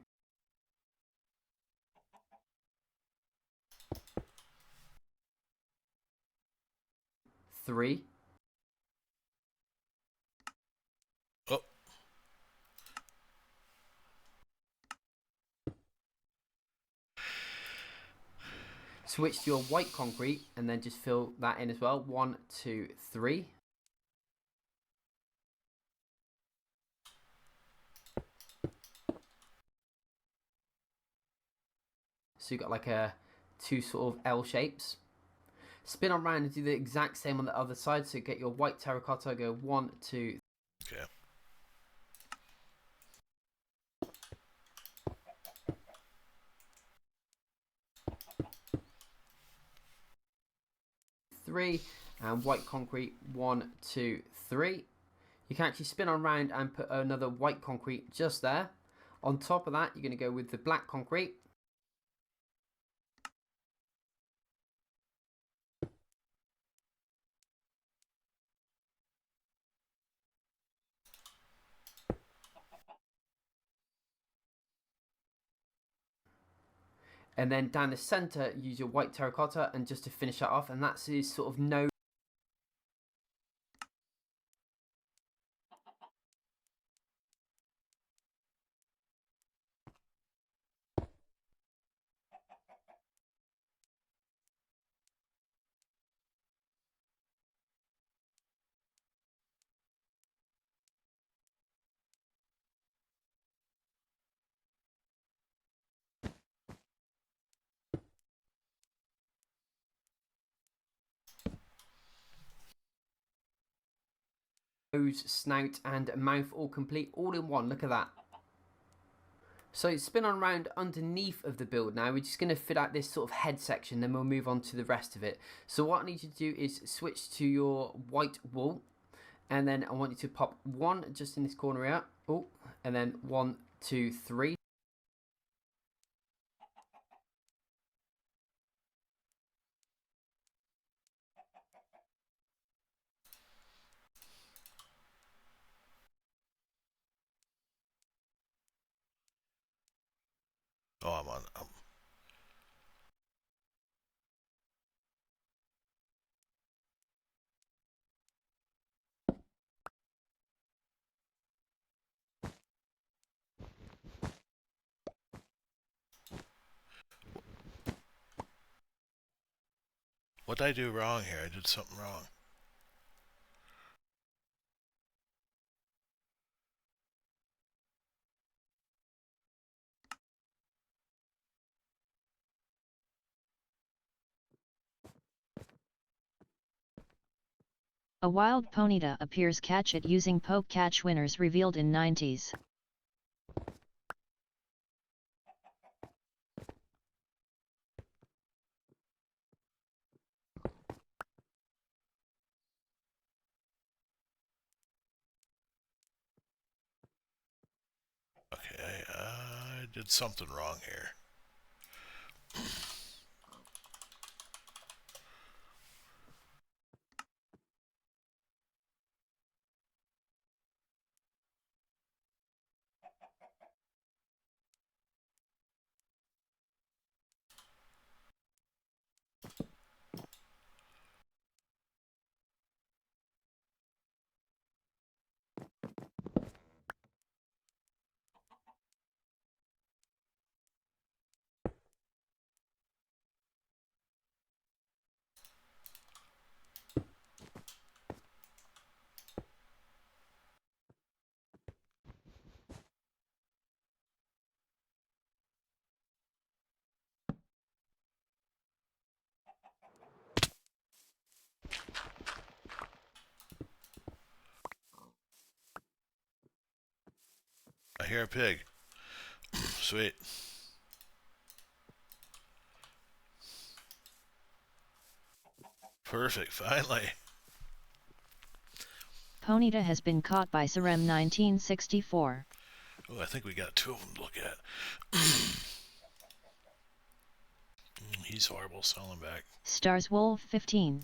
3. Oh, Switch to your white concrete and then just fill that in as well. 1, 2, 3. So you've got like a 2 sort of L shapes. Spin on round and do the exact same on the other side. So get your white terracotta, go 1, 2. okay. Three, and white concrete 1, 2, 3. You can actually spin on round and put another white concrete just there. On top of that, you're going to go with the black concrete. And then down the center, use your white terracotta, and just to finish that off, and that's his sort of nose. Nose, snout, and mouth all complete, all in one. Look at that. So spin on round underneath of the build now. We're just going to fit out this sort of head section, then we'll move on to the rest of it. So what I need you to do is switch to your white wool, and then I want you to pop 1 just in this corner here. Oh, and then 1, 2, 3. Oh, I'm on. What did I do wrong here? I did something wrong. A wild Ponyta appears. Catch it using poke. Catch winners revealed in 90s. Okay, I did something wrong here. I hear a pig. Sweet. Perfect, finally. Ponyta has been caught by Serem 1964. Oh, I think we got two of them to look at. He's horrible, sell him back. Stars Wolf 15.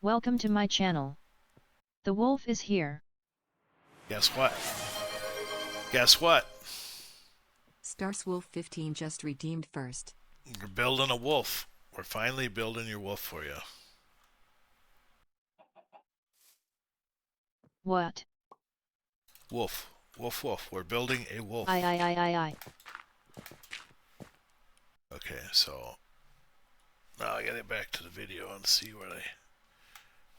Welcome to my channel. The wolf is here. Guess what? Guess what? Starswolf 15 just redeemed first. We're building a wolf. We're finally building your wolf for you. What? Wolf. Wolf, wolf. We're building a wolf. I. Okay, so now I gotta get back to the video and see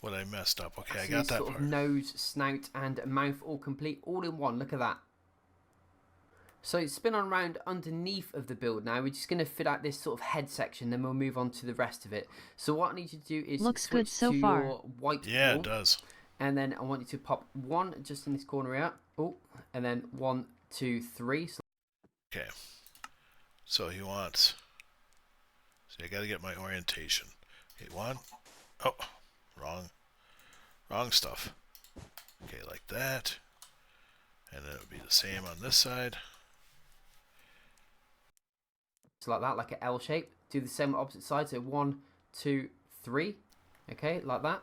what I messed up. Okay, I got that sort part. of nose, snout, and mouth all complete, all in one. Look at that. So spin on around underneath of the build now. We're just going to fit out this sort of head section, then we'll move on to the rest of it. So what I need you to do is Looks switch good so to far. your white Yeah, wall, it does. and then I want you to pop one just in this corner here. Oh, and then 1, 2, 3. So Okay. So he wants. See, I gotta get my orientation. Okay, one. Oh, wrong stuff. Okay, like that. And then it would be the same on this side. like that, like an L shape. Do the same on the opposite side. So 1, 2, 3. Okay, like that.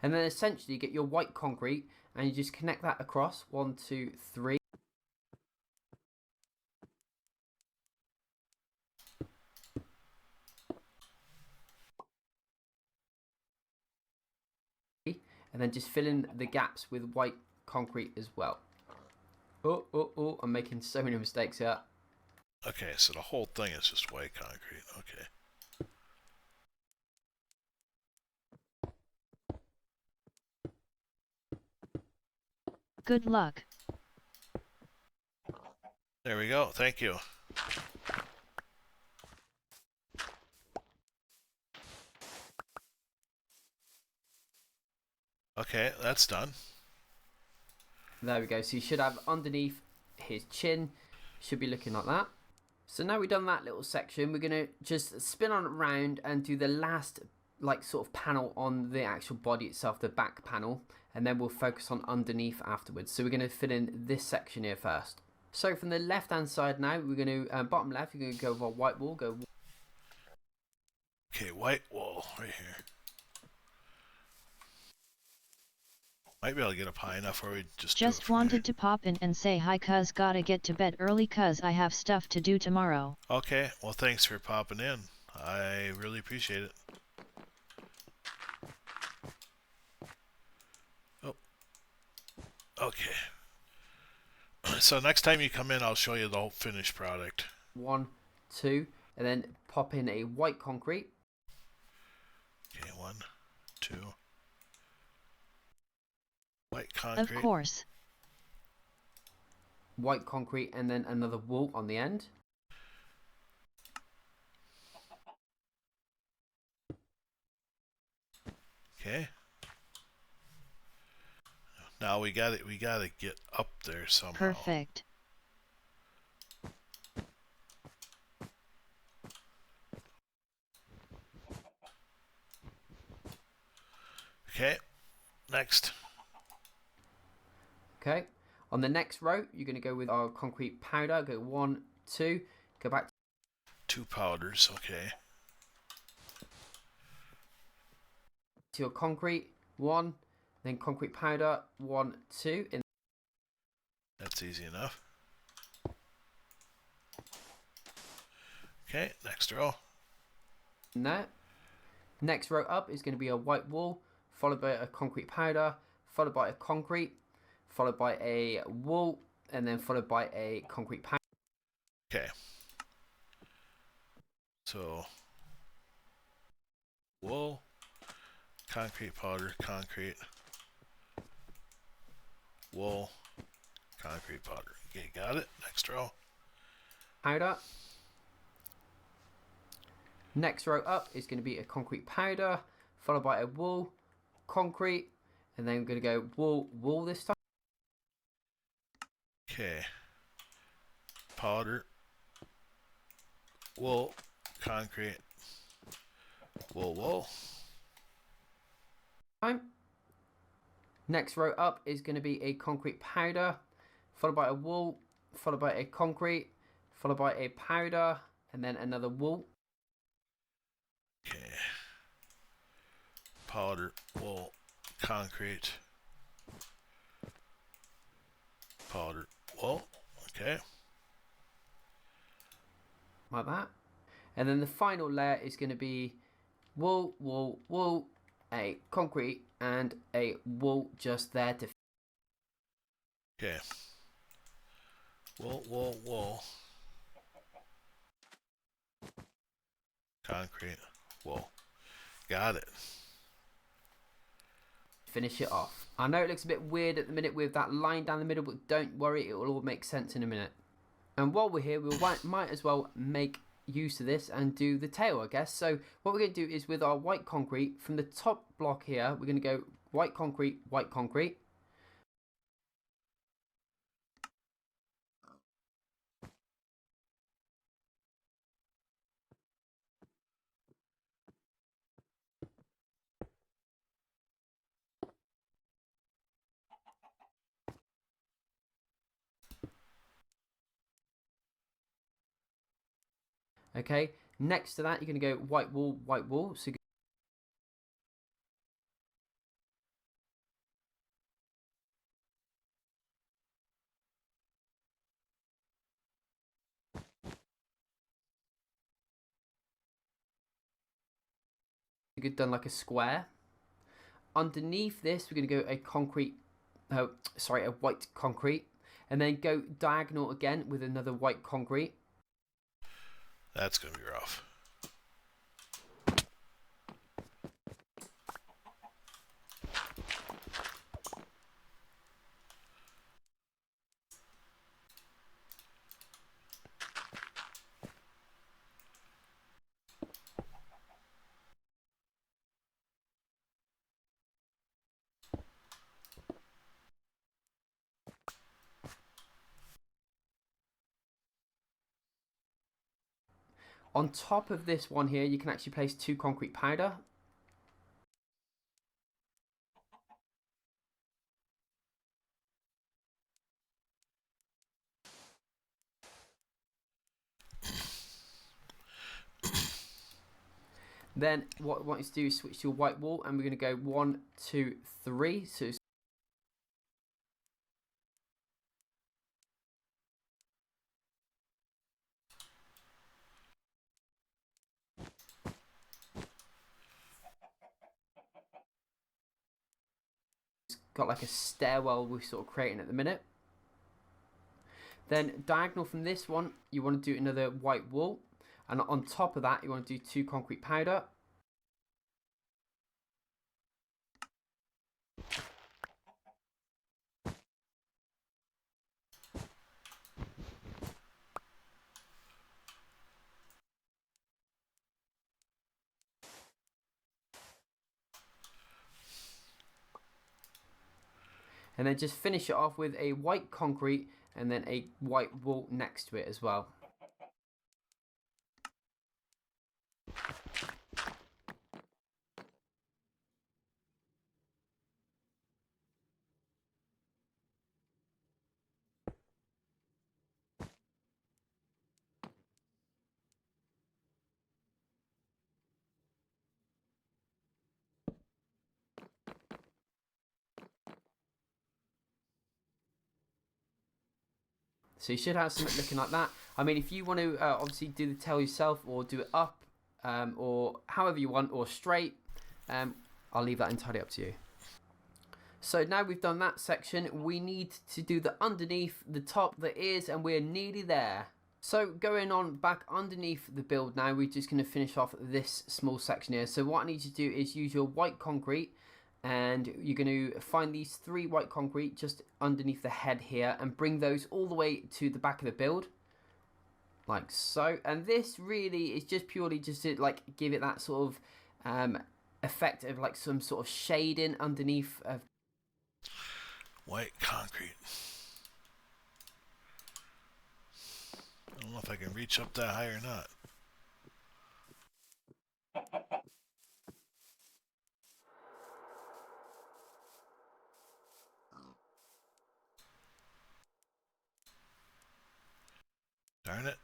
And then essentially you get your white concrete and you just connect that across. 1, 2, 3. And then just fill in the gaps with white concrete as well. Oh, I'm making so many mistakes here. Okay, so the whole thing is just white concrete. Okay. Good luck. There we go. Thank you. Okay, that's done. There we go. So you should have underneath his chin, should be looking like that. So now we've done that little section, we're going to just spin on around and do the last like sort of panel on the actual body itself, the back panel, and then we'll focus on underneath afterwards. So we're going to fill in this section here first. So from the left hand side now, we're going to, bottom left, you're going to go with our white wall, go. Okay, white wall right here. Might be able to get up high enough where we Just wanted to pop in and say hi cuz gotta get to bed early cuz I have stuff to do tomorrow. Okay, well thanks for popping in. I really appreciate it. Oh. Okay. So next time you come in, I'll show you the whole finished product. 1, 2, and then pop in a white concrete. Okay, 1, 2. White Of concrete. course. White concrete, and then another wool on the end. Okay. Now we got it. We gotta get up there somehow. Perfect. Okay. Next. Okay. On the next row, you're going to go with our concrete powder. Go 1, 2. Go back 2 powders. Okay. to your concrete. 1. Then concrete powder. 1, 2. In That's easy enough. Okay. Next row. there. Next row up is going to be a white wool, followed by a concrete powder, followed by a concrete, followed by a wool, and then followed by a concrete powder. Okay. So wool, concrete powder, concrete, wool, concrete powder. Okay, got it. Next row. Powder. Next row up is going to be a concrete powder, followed by a wool, concrete, and then we're going to go wool, wool this time. Okay. Powder, wool, concrete, wool. Next row up is going to be a concrete powder, followed by a wool, followed by a concrete, followed by a powder, and then another wool. Okay. Powder, wool, concrete, powder, wool. Okay. Like that. And then the final layer is going to be wool, wool, wool, a concrete, and a wool just there to. Okay. Wool. Concrete, wool. Got it. Finish it off. I know it looks a bit weird at the minute with that line down the middle, but don't worry, it will all make sense in a minute. And while we're here, we might as well make use of this and do the tail, I guess. So what we're going to do is with our white concrete, from the top block here, we're going to go white concrete, white concrete. Okay, next to that, you're going to go white wool, white wool. So you've done like a square. Underneath this, we're going to go a white concrete, and then go diagonal again with another white concrete. That's gonna be rough. On top of this one here, you can actually place 2 concrete powder. Then what I want you to do is switch to a white wool, and we're going to go 1, 2, 3. So it's got like a stairwell we're sort of creating at the minute. Then diagonal from this one, you want to do another white wool, and on top of that, you want to do 2 concrete powder. and then just finish it off with a white concrete and then a white wall next to it as well. So you should have something looking like that. I mean, if you want to obviously do the tail yourself or do it up or however you want or straight, I'll leave that entirely up to you. So now we've done that section, we need to do the underneath, the top, the ears, and we're nearly there. So going on back underneath the build now, we're just going to finish off this small section here. So what I need you to do is use your white concrete, and you're going to find these 3 white concrete just underneath the head here and bring those all the way to the back of the build, like so. And this really is just purely just to like give it that sort of effect of like some sort of shading underneath of White concrete. I don't know if I can reach up that high or not. Darn it.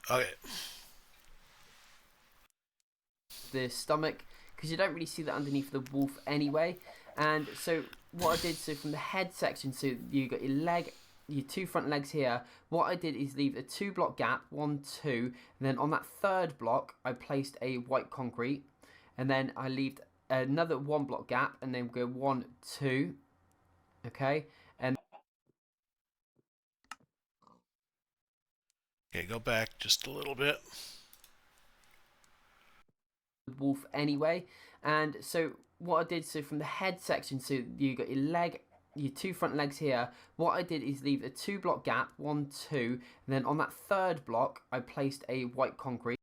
Okay. the stomach, because you don't really see that underneath the wolf anyway. And so what I did, so from the head section, so you got your leg, your 2 front legs here, what I did is leave a 2 block gap, 1, 2, and then on that 3rd block I placed a white concrete, and then I left another 1 block gap, and then go 1, 2, okay, and Okay, go back just a little bit. the wolf anyway. And so what I did, so from the head section, so you got your leg, your 2 front legs here, what I did is leave a 2 block gap, 1, 2, and then on that 3rd block I placed a white concrete.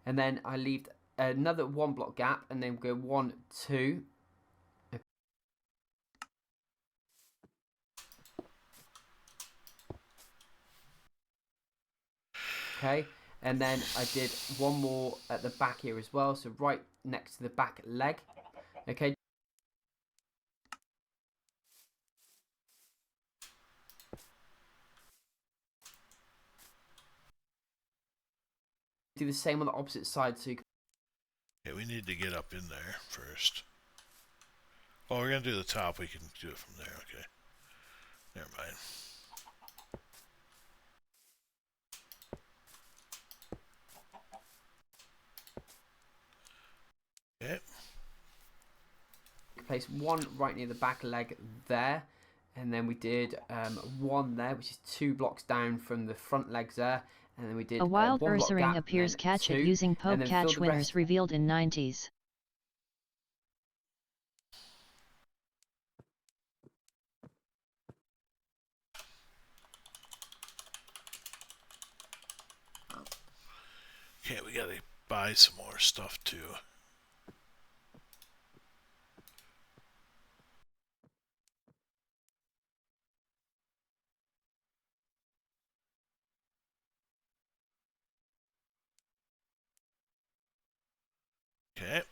And then I leave another 1 block gap, and then go 1, 2. Okay, and then I did 1 more at the back here as well, so right next to the back leg. Okay. Do the same on the opposite side, so you can Okay, we need to get up in there first. Well, we're going to do the top. We can do it from there. Okay. Never mind. Okay. place 1 right near the back leg there, and then we did 1 there, which is 2 blocks down from the front legs there, and then we did A wild 1 block Ursaring gap, appears and then catch it 2, using and poke then fill catch the winners rest. revealed in 90s. Okay, we gotta buy some more stuff too. Okay.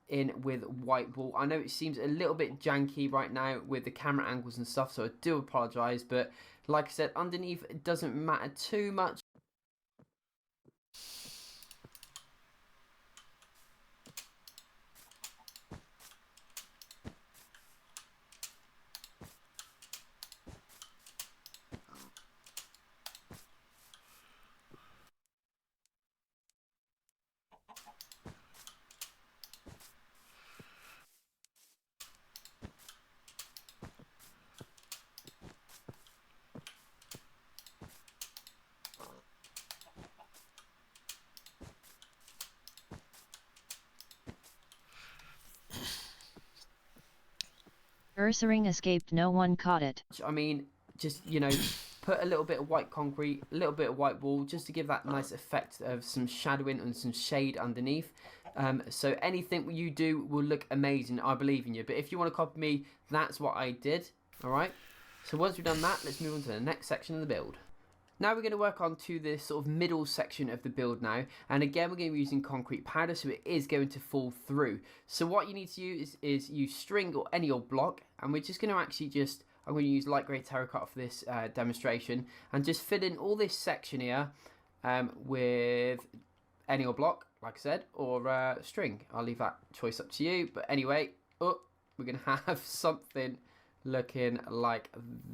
In with white wool. I know it seems a little bit janky right now with the camera angles and stuff, so I do apologise, but like I said, underneath it doesn't matter too much. Ursaring escaped, no one caught it. I mean, just, put a little bit of white concrete, a little bit of white wool, just to give that nice effect of some shadowing and some shade underneath. So anything you do will look amazing, I believe in you. But if you want to copy me, that's what I did, alright? So once we've done that, let's move on to the next section of the build. Now we're going to work on to this sort of middle section of the build now, and again we're going to be using concrete powder, so it is going to fall through. So what you need to use is use string or any old block, and we're just going to I'm going to use light grey terracotta for this demonstration, and just fill in all this section here with any old block, like I said, or string. I'll leave that choice up to you, but anyway, we're going to have something looking like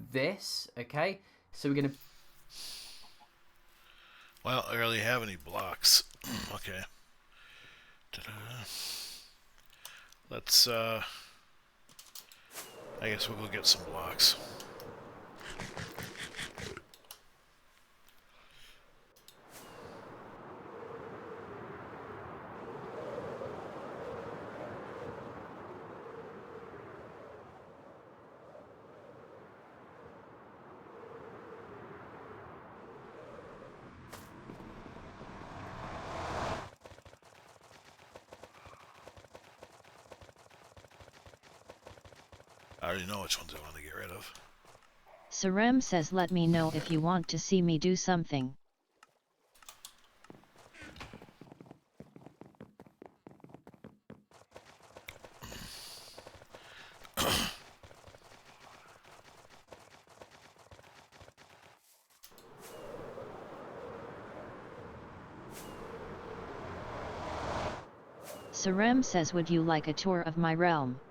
this, okay? So we're going to... Well, I really have any blocks. Okay. Ta-da. Let's, I guess we'll go get some blocks. I already know which ones I want to get rid of. Sarem says let me know if you want to see me do something. Sarem says would you like a tour of my realm?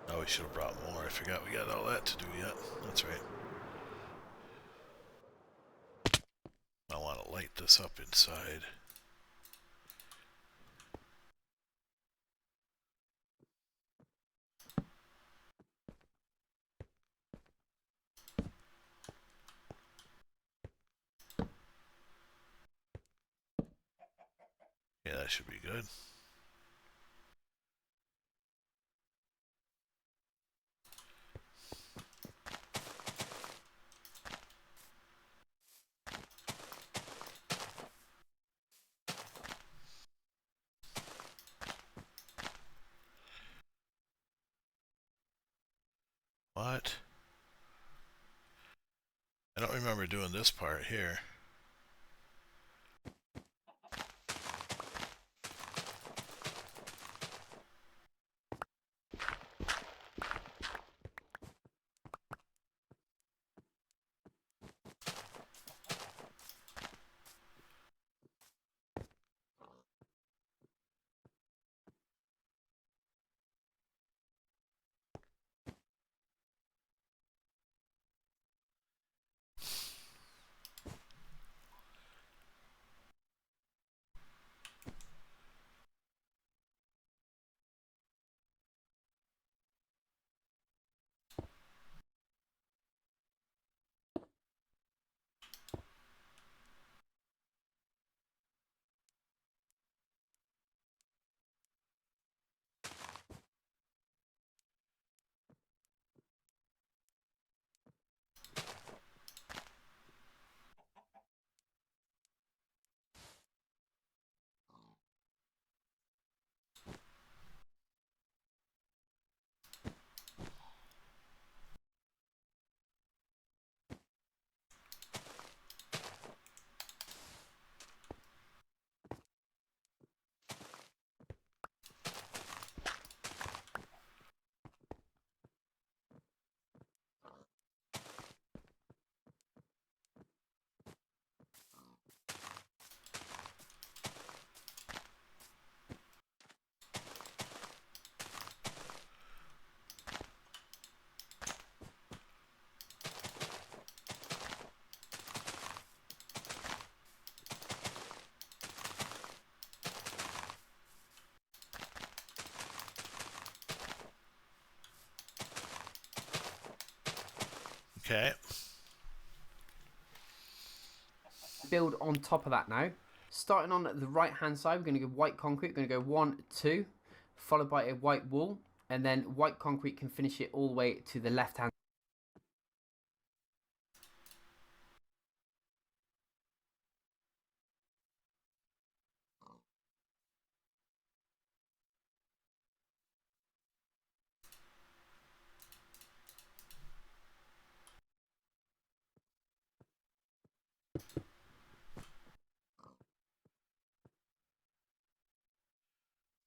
Oh, we should have brought more. I forgot we got all that to do yet. That's right. I want to light this up inside. Yeah, that should be good. What? I don't remember doing this part here. Okay. Build on top of that now. Starting on the right hand side, we're going to go white concrete. We're going to go 1, 2, followed by a white wall, and then white concrete can finish it all the way to the left hand.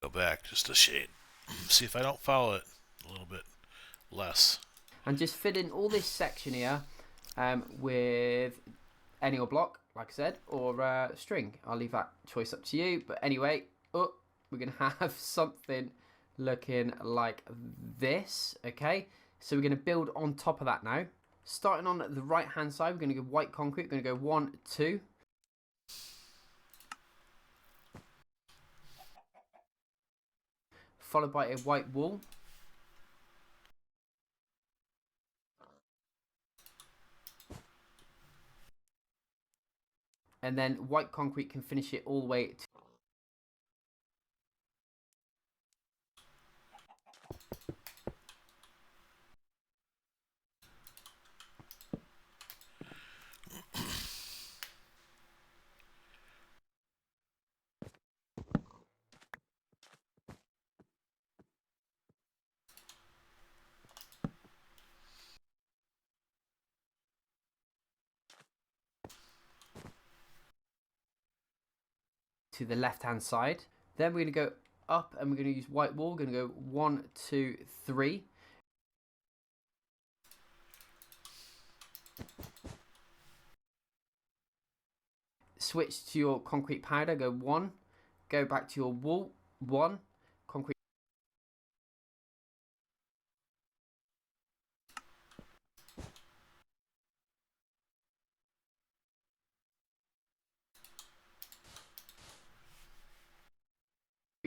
Go back just a shade. See if I don't follow it a little bit less. And just fill in all this section here with any old block, like I said, or string. I'll leave that choice up to you. But anyway, we're going to have something looking like this, okay? So we're going to build on top of that now. Starting on the right hand side, we're going to go white concrete. We're going to go 1, 2. Followed by a white wall. And then white concrete can finish it all the way to the left hand side. Then we're going to go up and we're going to use white wall. We're going to go 1, 2, 3. Switch to your concrete powder, go 1. Go back to your wall, 1. Concrete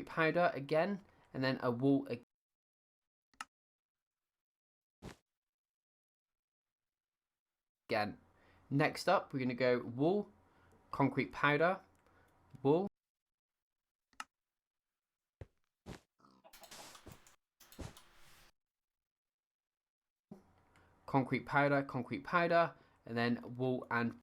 powder again, and then a wall again. Next up, we're going to go wall, concrete powder, wall. Concrete powder, and then wall and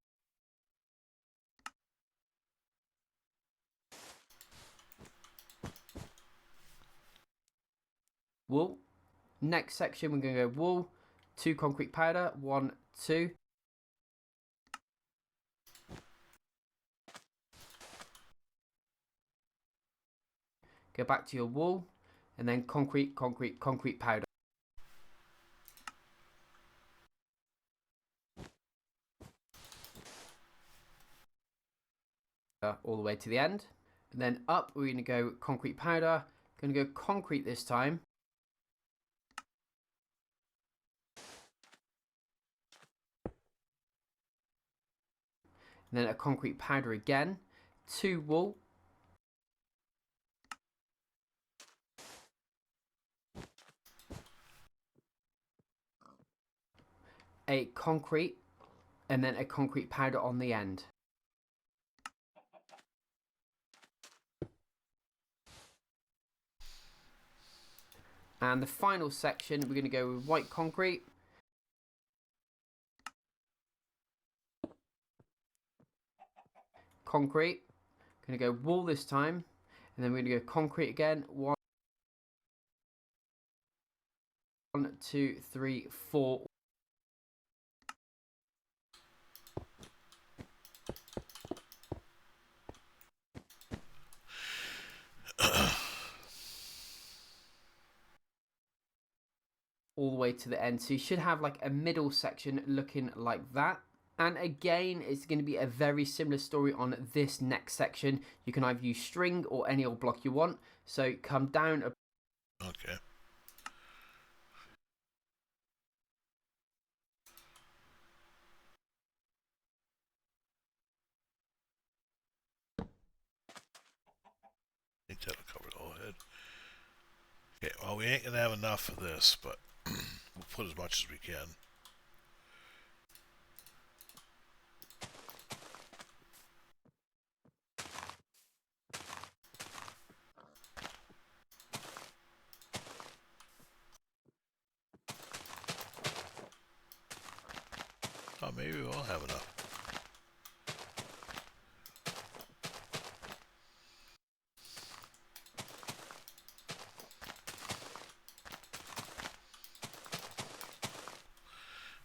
wall. Next section, we're going to go wall, 2 concrete powder, 1, 2. Go back to your wall, and then concrete powder. All the way to the end. And then up, we're going to go concrete powder. Going to go concrete this time. And then a concrete powder again. 2 wall. A concrete, and then a concrete powder on the end. And the final section, we're going to go with white concrete. Concrete. Going to go wall this time, and then we're going to go concrete again. 1, 2, 3, 4. All the way to the end. So you should have like a middle section looking like that. And again, it's going to be a very similar story on this next section. You can either use string or any old block you want. So come down. Okay. I think that'll cover the whole head. Okay, well, we ain't gonna have enough of this, but we'll put as much as we can. maybe we'll have enough.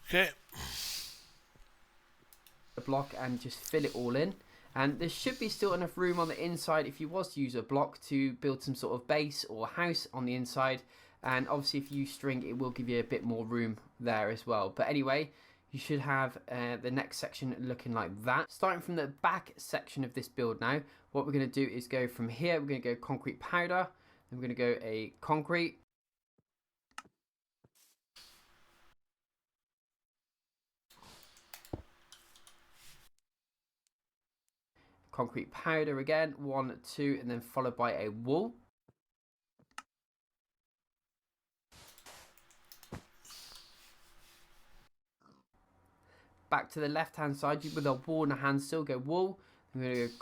Okay. The block and just fill it all in. And there should be still enough room on the inside if you was to use a block to build some sort of base or house on the inside. And obviously if you use string, it will give you a bit more room there as well. But anyway, you should have the next section looking like that. Starting from the back section of this build now, what we're going to do is go from here. We're going to go concrete powder. Then we're going to go a concrete. Concrete powder again, 1, 2, and then followed by a wool. Back to the left hand side, with a wool in the hand, still go wool. I'm going to go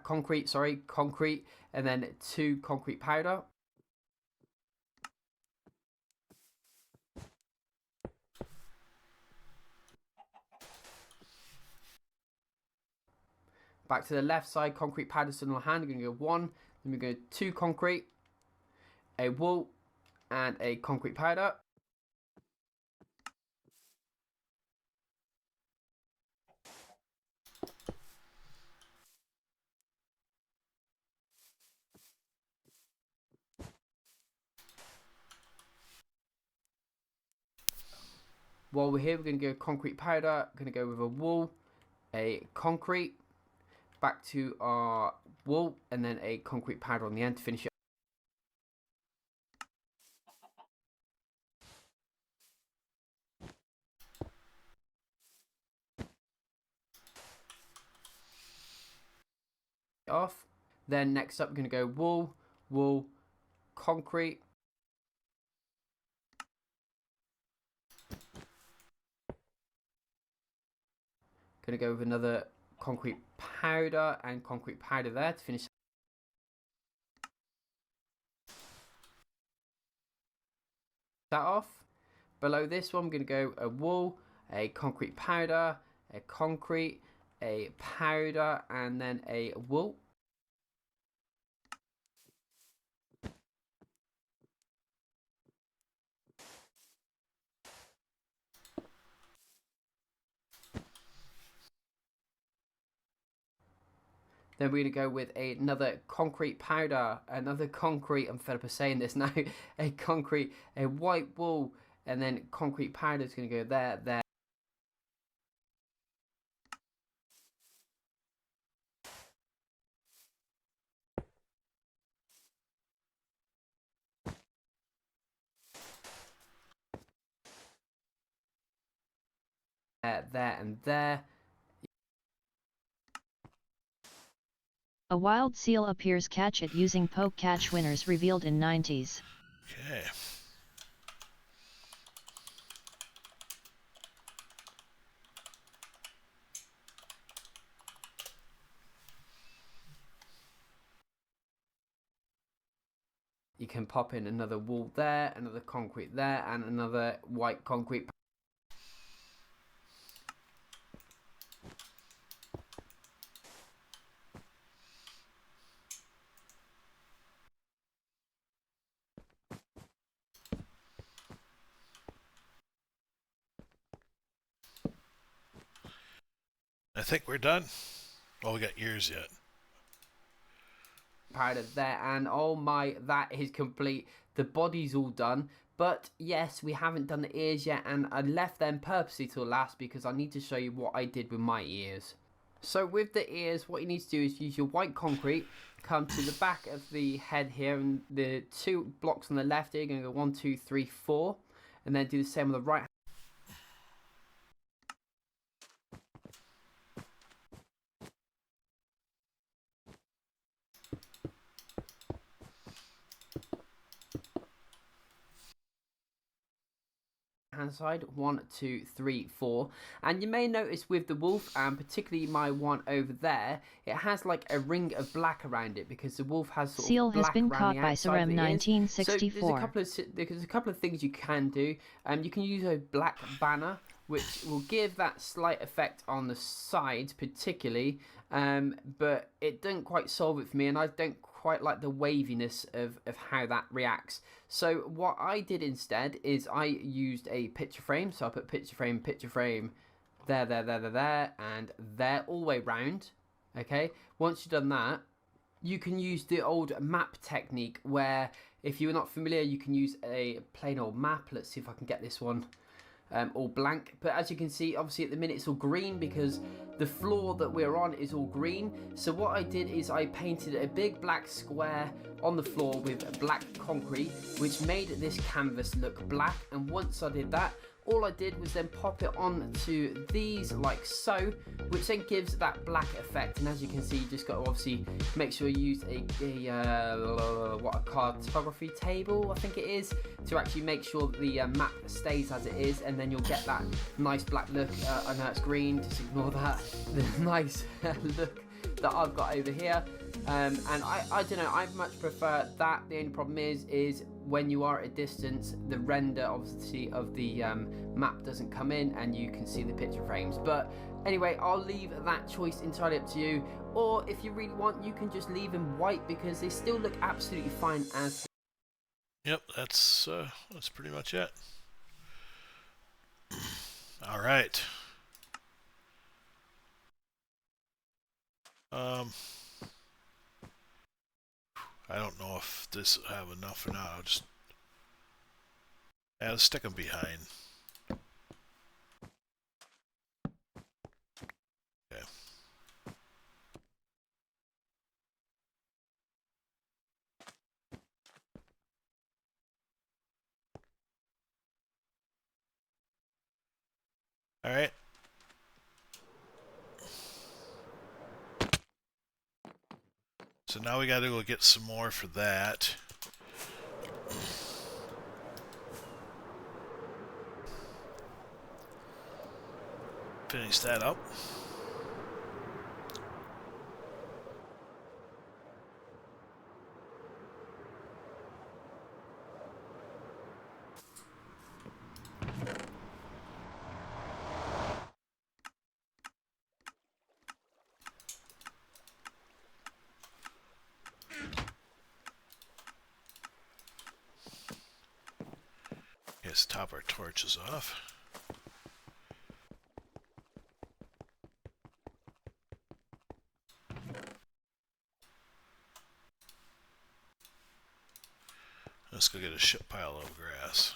concrete, and then 2 concrete powder. Back to the left side, concrete powder still in the hand. We're going to go 1, then we go 2 concrete, a wool, and a concrete powder. While we're here, we're going to go concrete powder. Going to go with a wool, a concrete, back to our wool, and then a concrete powder on the end to finish it. Off. Then next up, we're going to go wool, wool, concrete. Going to go with another concrete powder and concrete powder there to finish that off. Below this one, I'm going to go a wool, a concrete powder, a concrete, a powder, and then a wool. Then we're going to go with another concrete powder, another concrete, I'm fed up of saying this now, a concrete, a white wool, and then concrete powder is going to go there, there. There and there. A wild seal appears. Catch it using poke. Catch winners revealed in 90s. Okay. You can pop in another wool there, another concrete there, and another white concrete. I think we're done. Oh, we got ears yet. Powder there, and oh my, that is complete. The body's all done, but yes, we haven't done the ears yet, and I left them purposely till last because I need to show you what I did with my ears. So with the ears, what you need to do is use your white concrete, come to the back of the head here, and the 2 blocks on the left here, you're going to go 1, 2, 3, 4, and then do the same on the right hand side, 1, 2, 3, 4. And you may notice with the wolf, and particularly my one over there, it has like a ring of black around it because the wolf has sort Seal of has black been around caught the by outside Sarem of the ears. 1964. So there's a couple of things you can do. You can use a black banner which will give that slight effect on the sides particularly, but it doesn't quite solve it for me, and I don't quite like the waviness of how that reacts. So what I did instead is I used a picture frame. So I put picture frame, there, and there all the way round. Okay, once you've done that, you can use the old map technique where, if you're not familiar, you can use a plain old map. Let's see if I can get this one all blank. But as you can see, obviously at the minute it's all green because the floor that we're on is all green. So what I did is I painted a big black square on the floor with black concrete, which made this canvas look black. And once I did that, all I did was then pop it onto these like so, which then gives that black effect. And as you can see, you just got to obviously make sure you use a cartography table, I think it is, to actually make sure that the map stays as it is, and then you'll get that nice black look. I know it's green, just ignore that. The nice look that I've got over here. And I don't know, I much prefer that. The only problem is when you are at a distance, the render obviously of the map doesn't come in and you can see the picture frames. But anyway, I'll leave that choice entirely up to you, or if you really want, you can just leave them white because they still look absolutely fine as. Yep, that's pretty much it. All right. I don't know if this will have enough or not. I'll just stick them behind. Okay. All right. So now we got to go get some more for that. Finish that up. Let's top our torches off. Let's go get a shit pile of grass.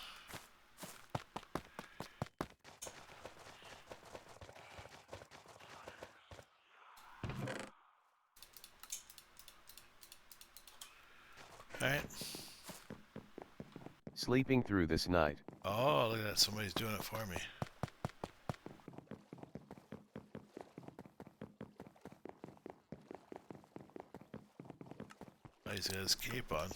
Alright. Sleeping through this night. Oh, look at that. Somebody's doing it for me. Oh, he's got his cape on.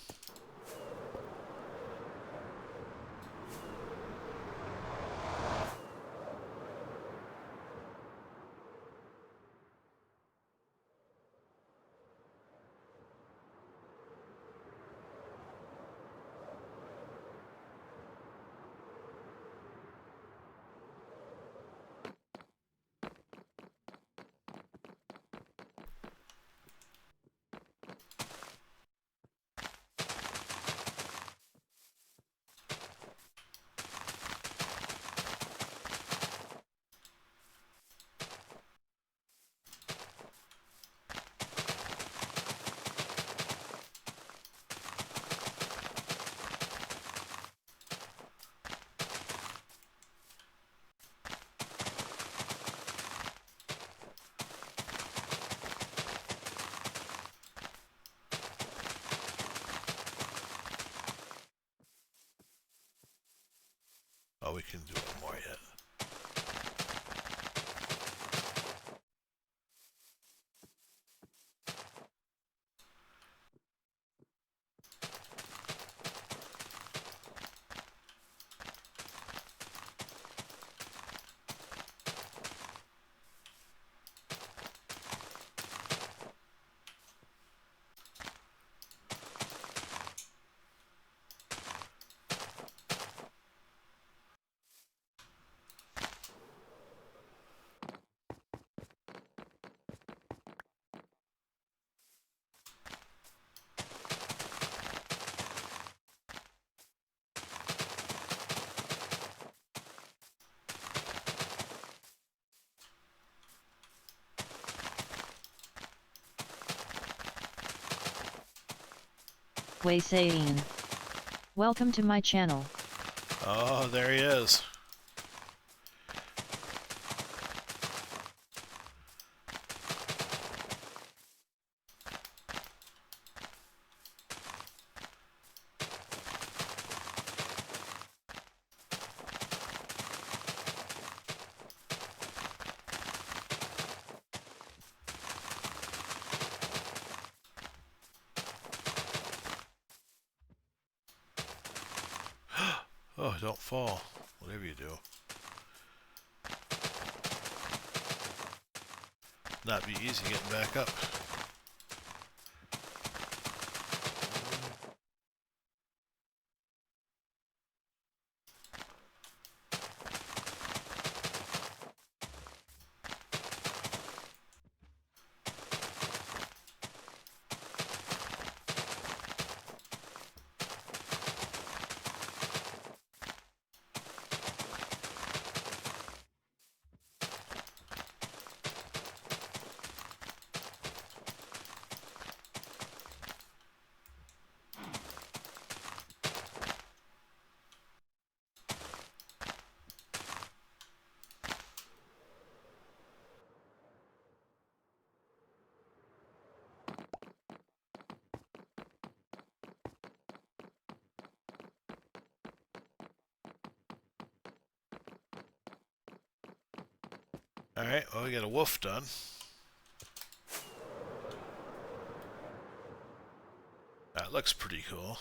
Oh, we can do one more yet. Wei Sayin. Welcome to my channel. Oh, there he is. Oh, don't fall. Whatever you do. Not be easy getting back up. Alright, well, we got a wolf done. That looks pretty cool.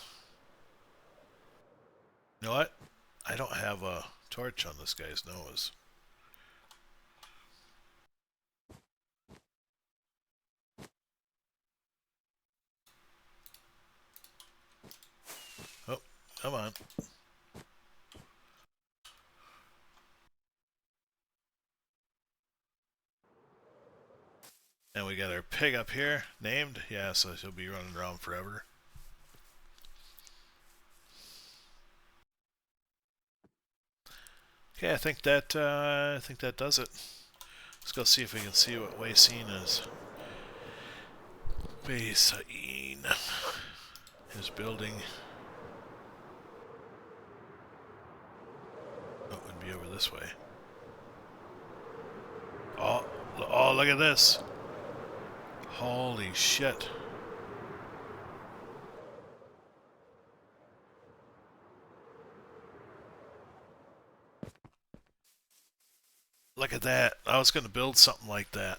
You know what? I don't have a torch on this guy's nose. Oh, come on. And we got our pig up here, named. Yeah, so he'll be running around forever. Okay, I think that does it. Let's go see if we can see what Wei Sin is. Wei Sin is building. Oh, it would be over this way. Oh, oh, look at this. Holy shit. Look at that. I was going to build something like that.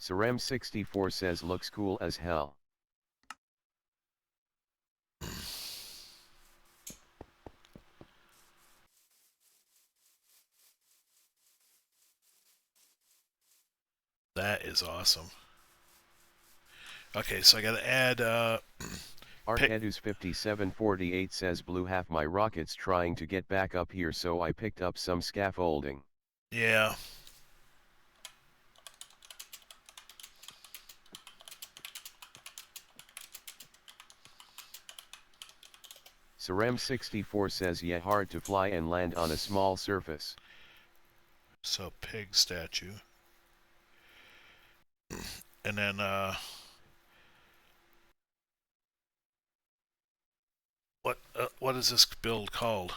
Sarem64 says looks cool as hell. That is awesome. Okay, so I got to add Arkedus5748 says blew half my rockets trying to get back up here, so I picked up some scaffolding. yeah. Sarem64 says yeah, hard to fly and land on a small surface. So pig statue. And then what is this build called?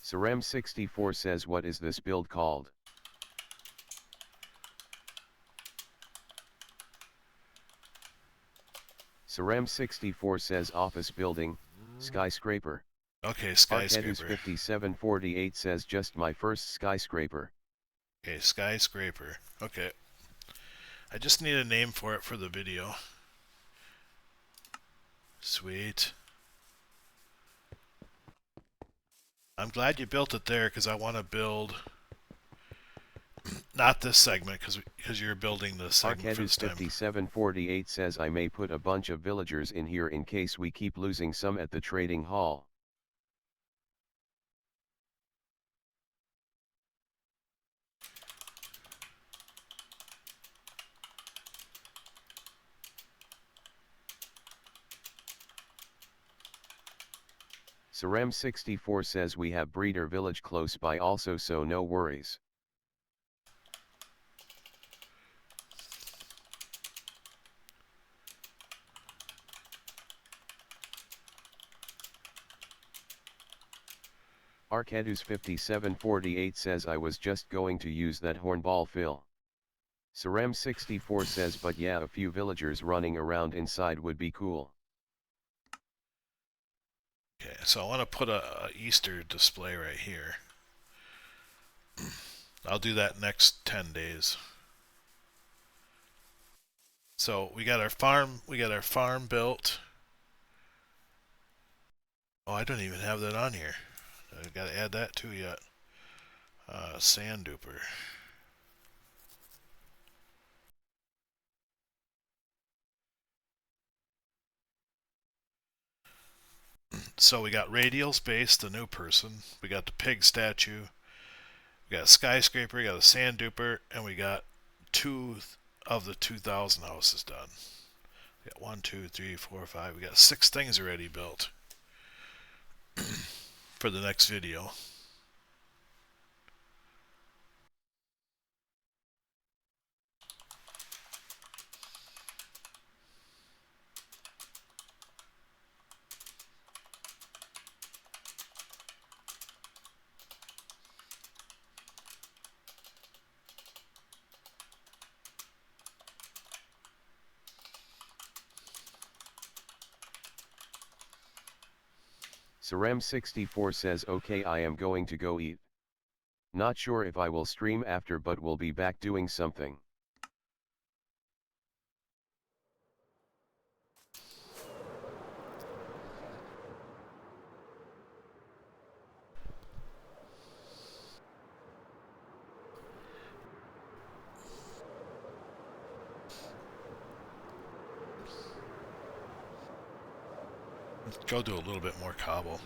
Sarem64 says what is this build called? Sarem64 says office building, skyscraper. Okay, skyscraper. Arkedus5748 says just my first skyscraper. Okay, skyscraper. Okay. I just need a name for it for the video. Sweet. I'm glad you built it there because I want to build not this segment because you're building this segment for this time. Arkedus5748 says I may put a bunch of villagers in here in case we keep losing some at the trading hall. Saram64 says we have breeder village close by also, so no worries. Arcadus5748 says I was just going to use that hornball fill. Saram64 says but yeah, a few villagers running around inside would be cool. Okay, so I want to put a Easter display right here. I'll do that next 10 days. So we got our farm built. Oh, I don't even have that on here. I've got to add that too yet. Sand duper. So we got Radial Space, the new person. We got the pig statue. We got a skyscraper. We got a sand duper, and we got 2 of the 2,000 houses done. We got 1, 2, 3, 4, 5. We got 6 things already built for the next video. Saram64 says okay, I am going to go eat. Not sure if I will stream after, but we'll be back doing something. Let's go do a little bit more cobble.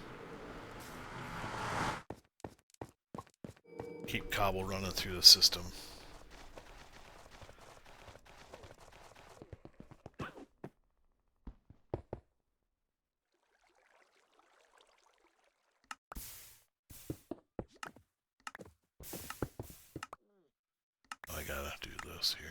Keep cobble running through the system. I gotta do this here.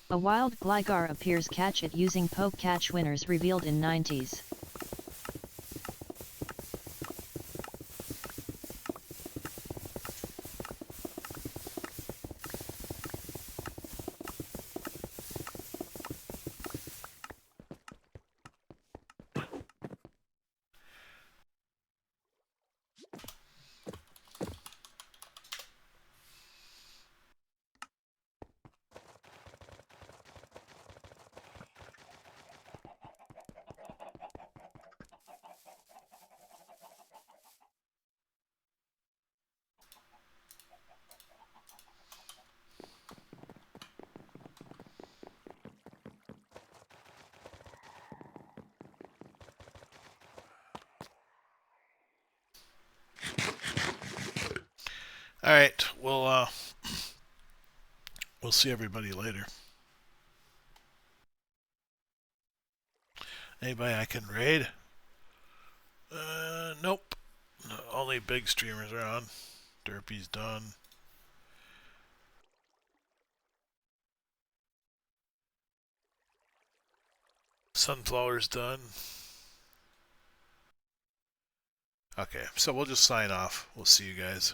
A wild Gligar appears. Catch it using poke catch. Winners revealed in 90s. All right, we'll see everybody later. Anybody I can raid? Nope. No, only big streamers are on. Derpy's done. Sunflower's done. Okay, so we'll just sign off. We'll see you guys.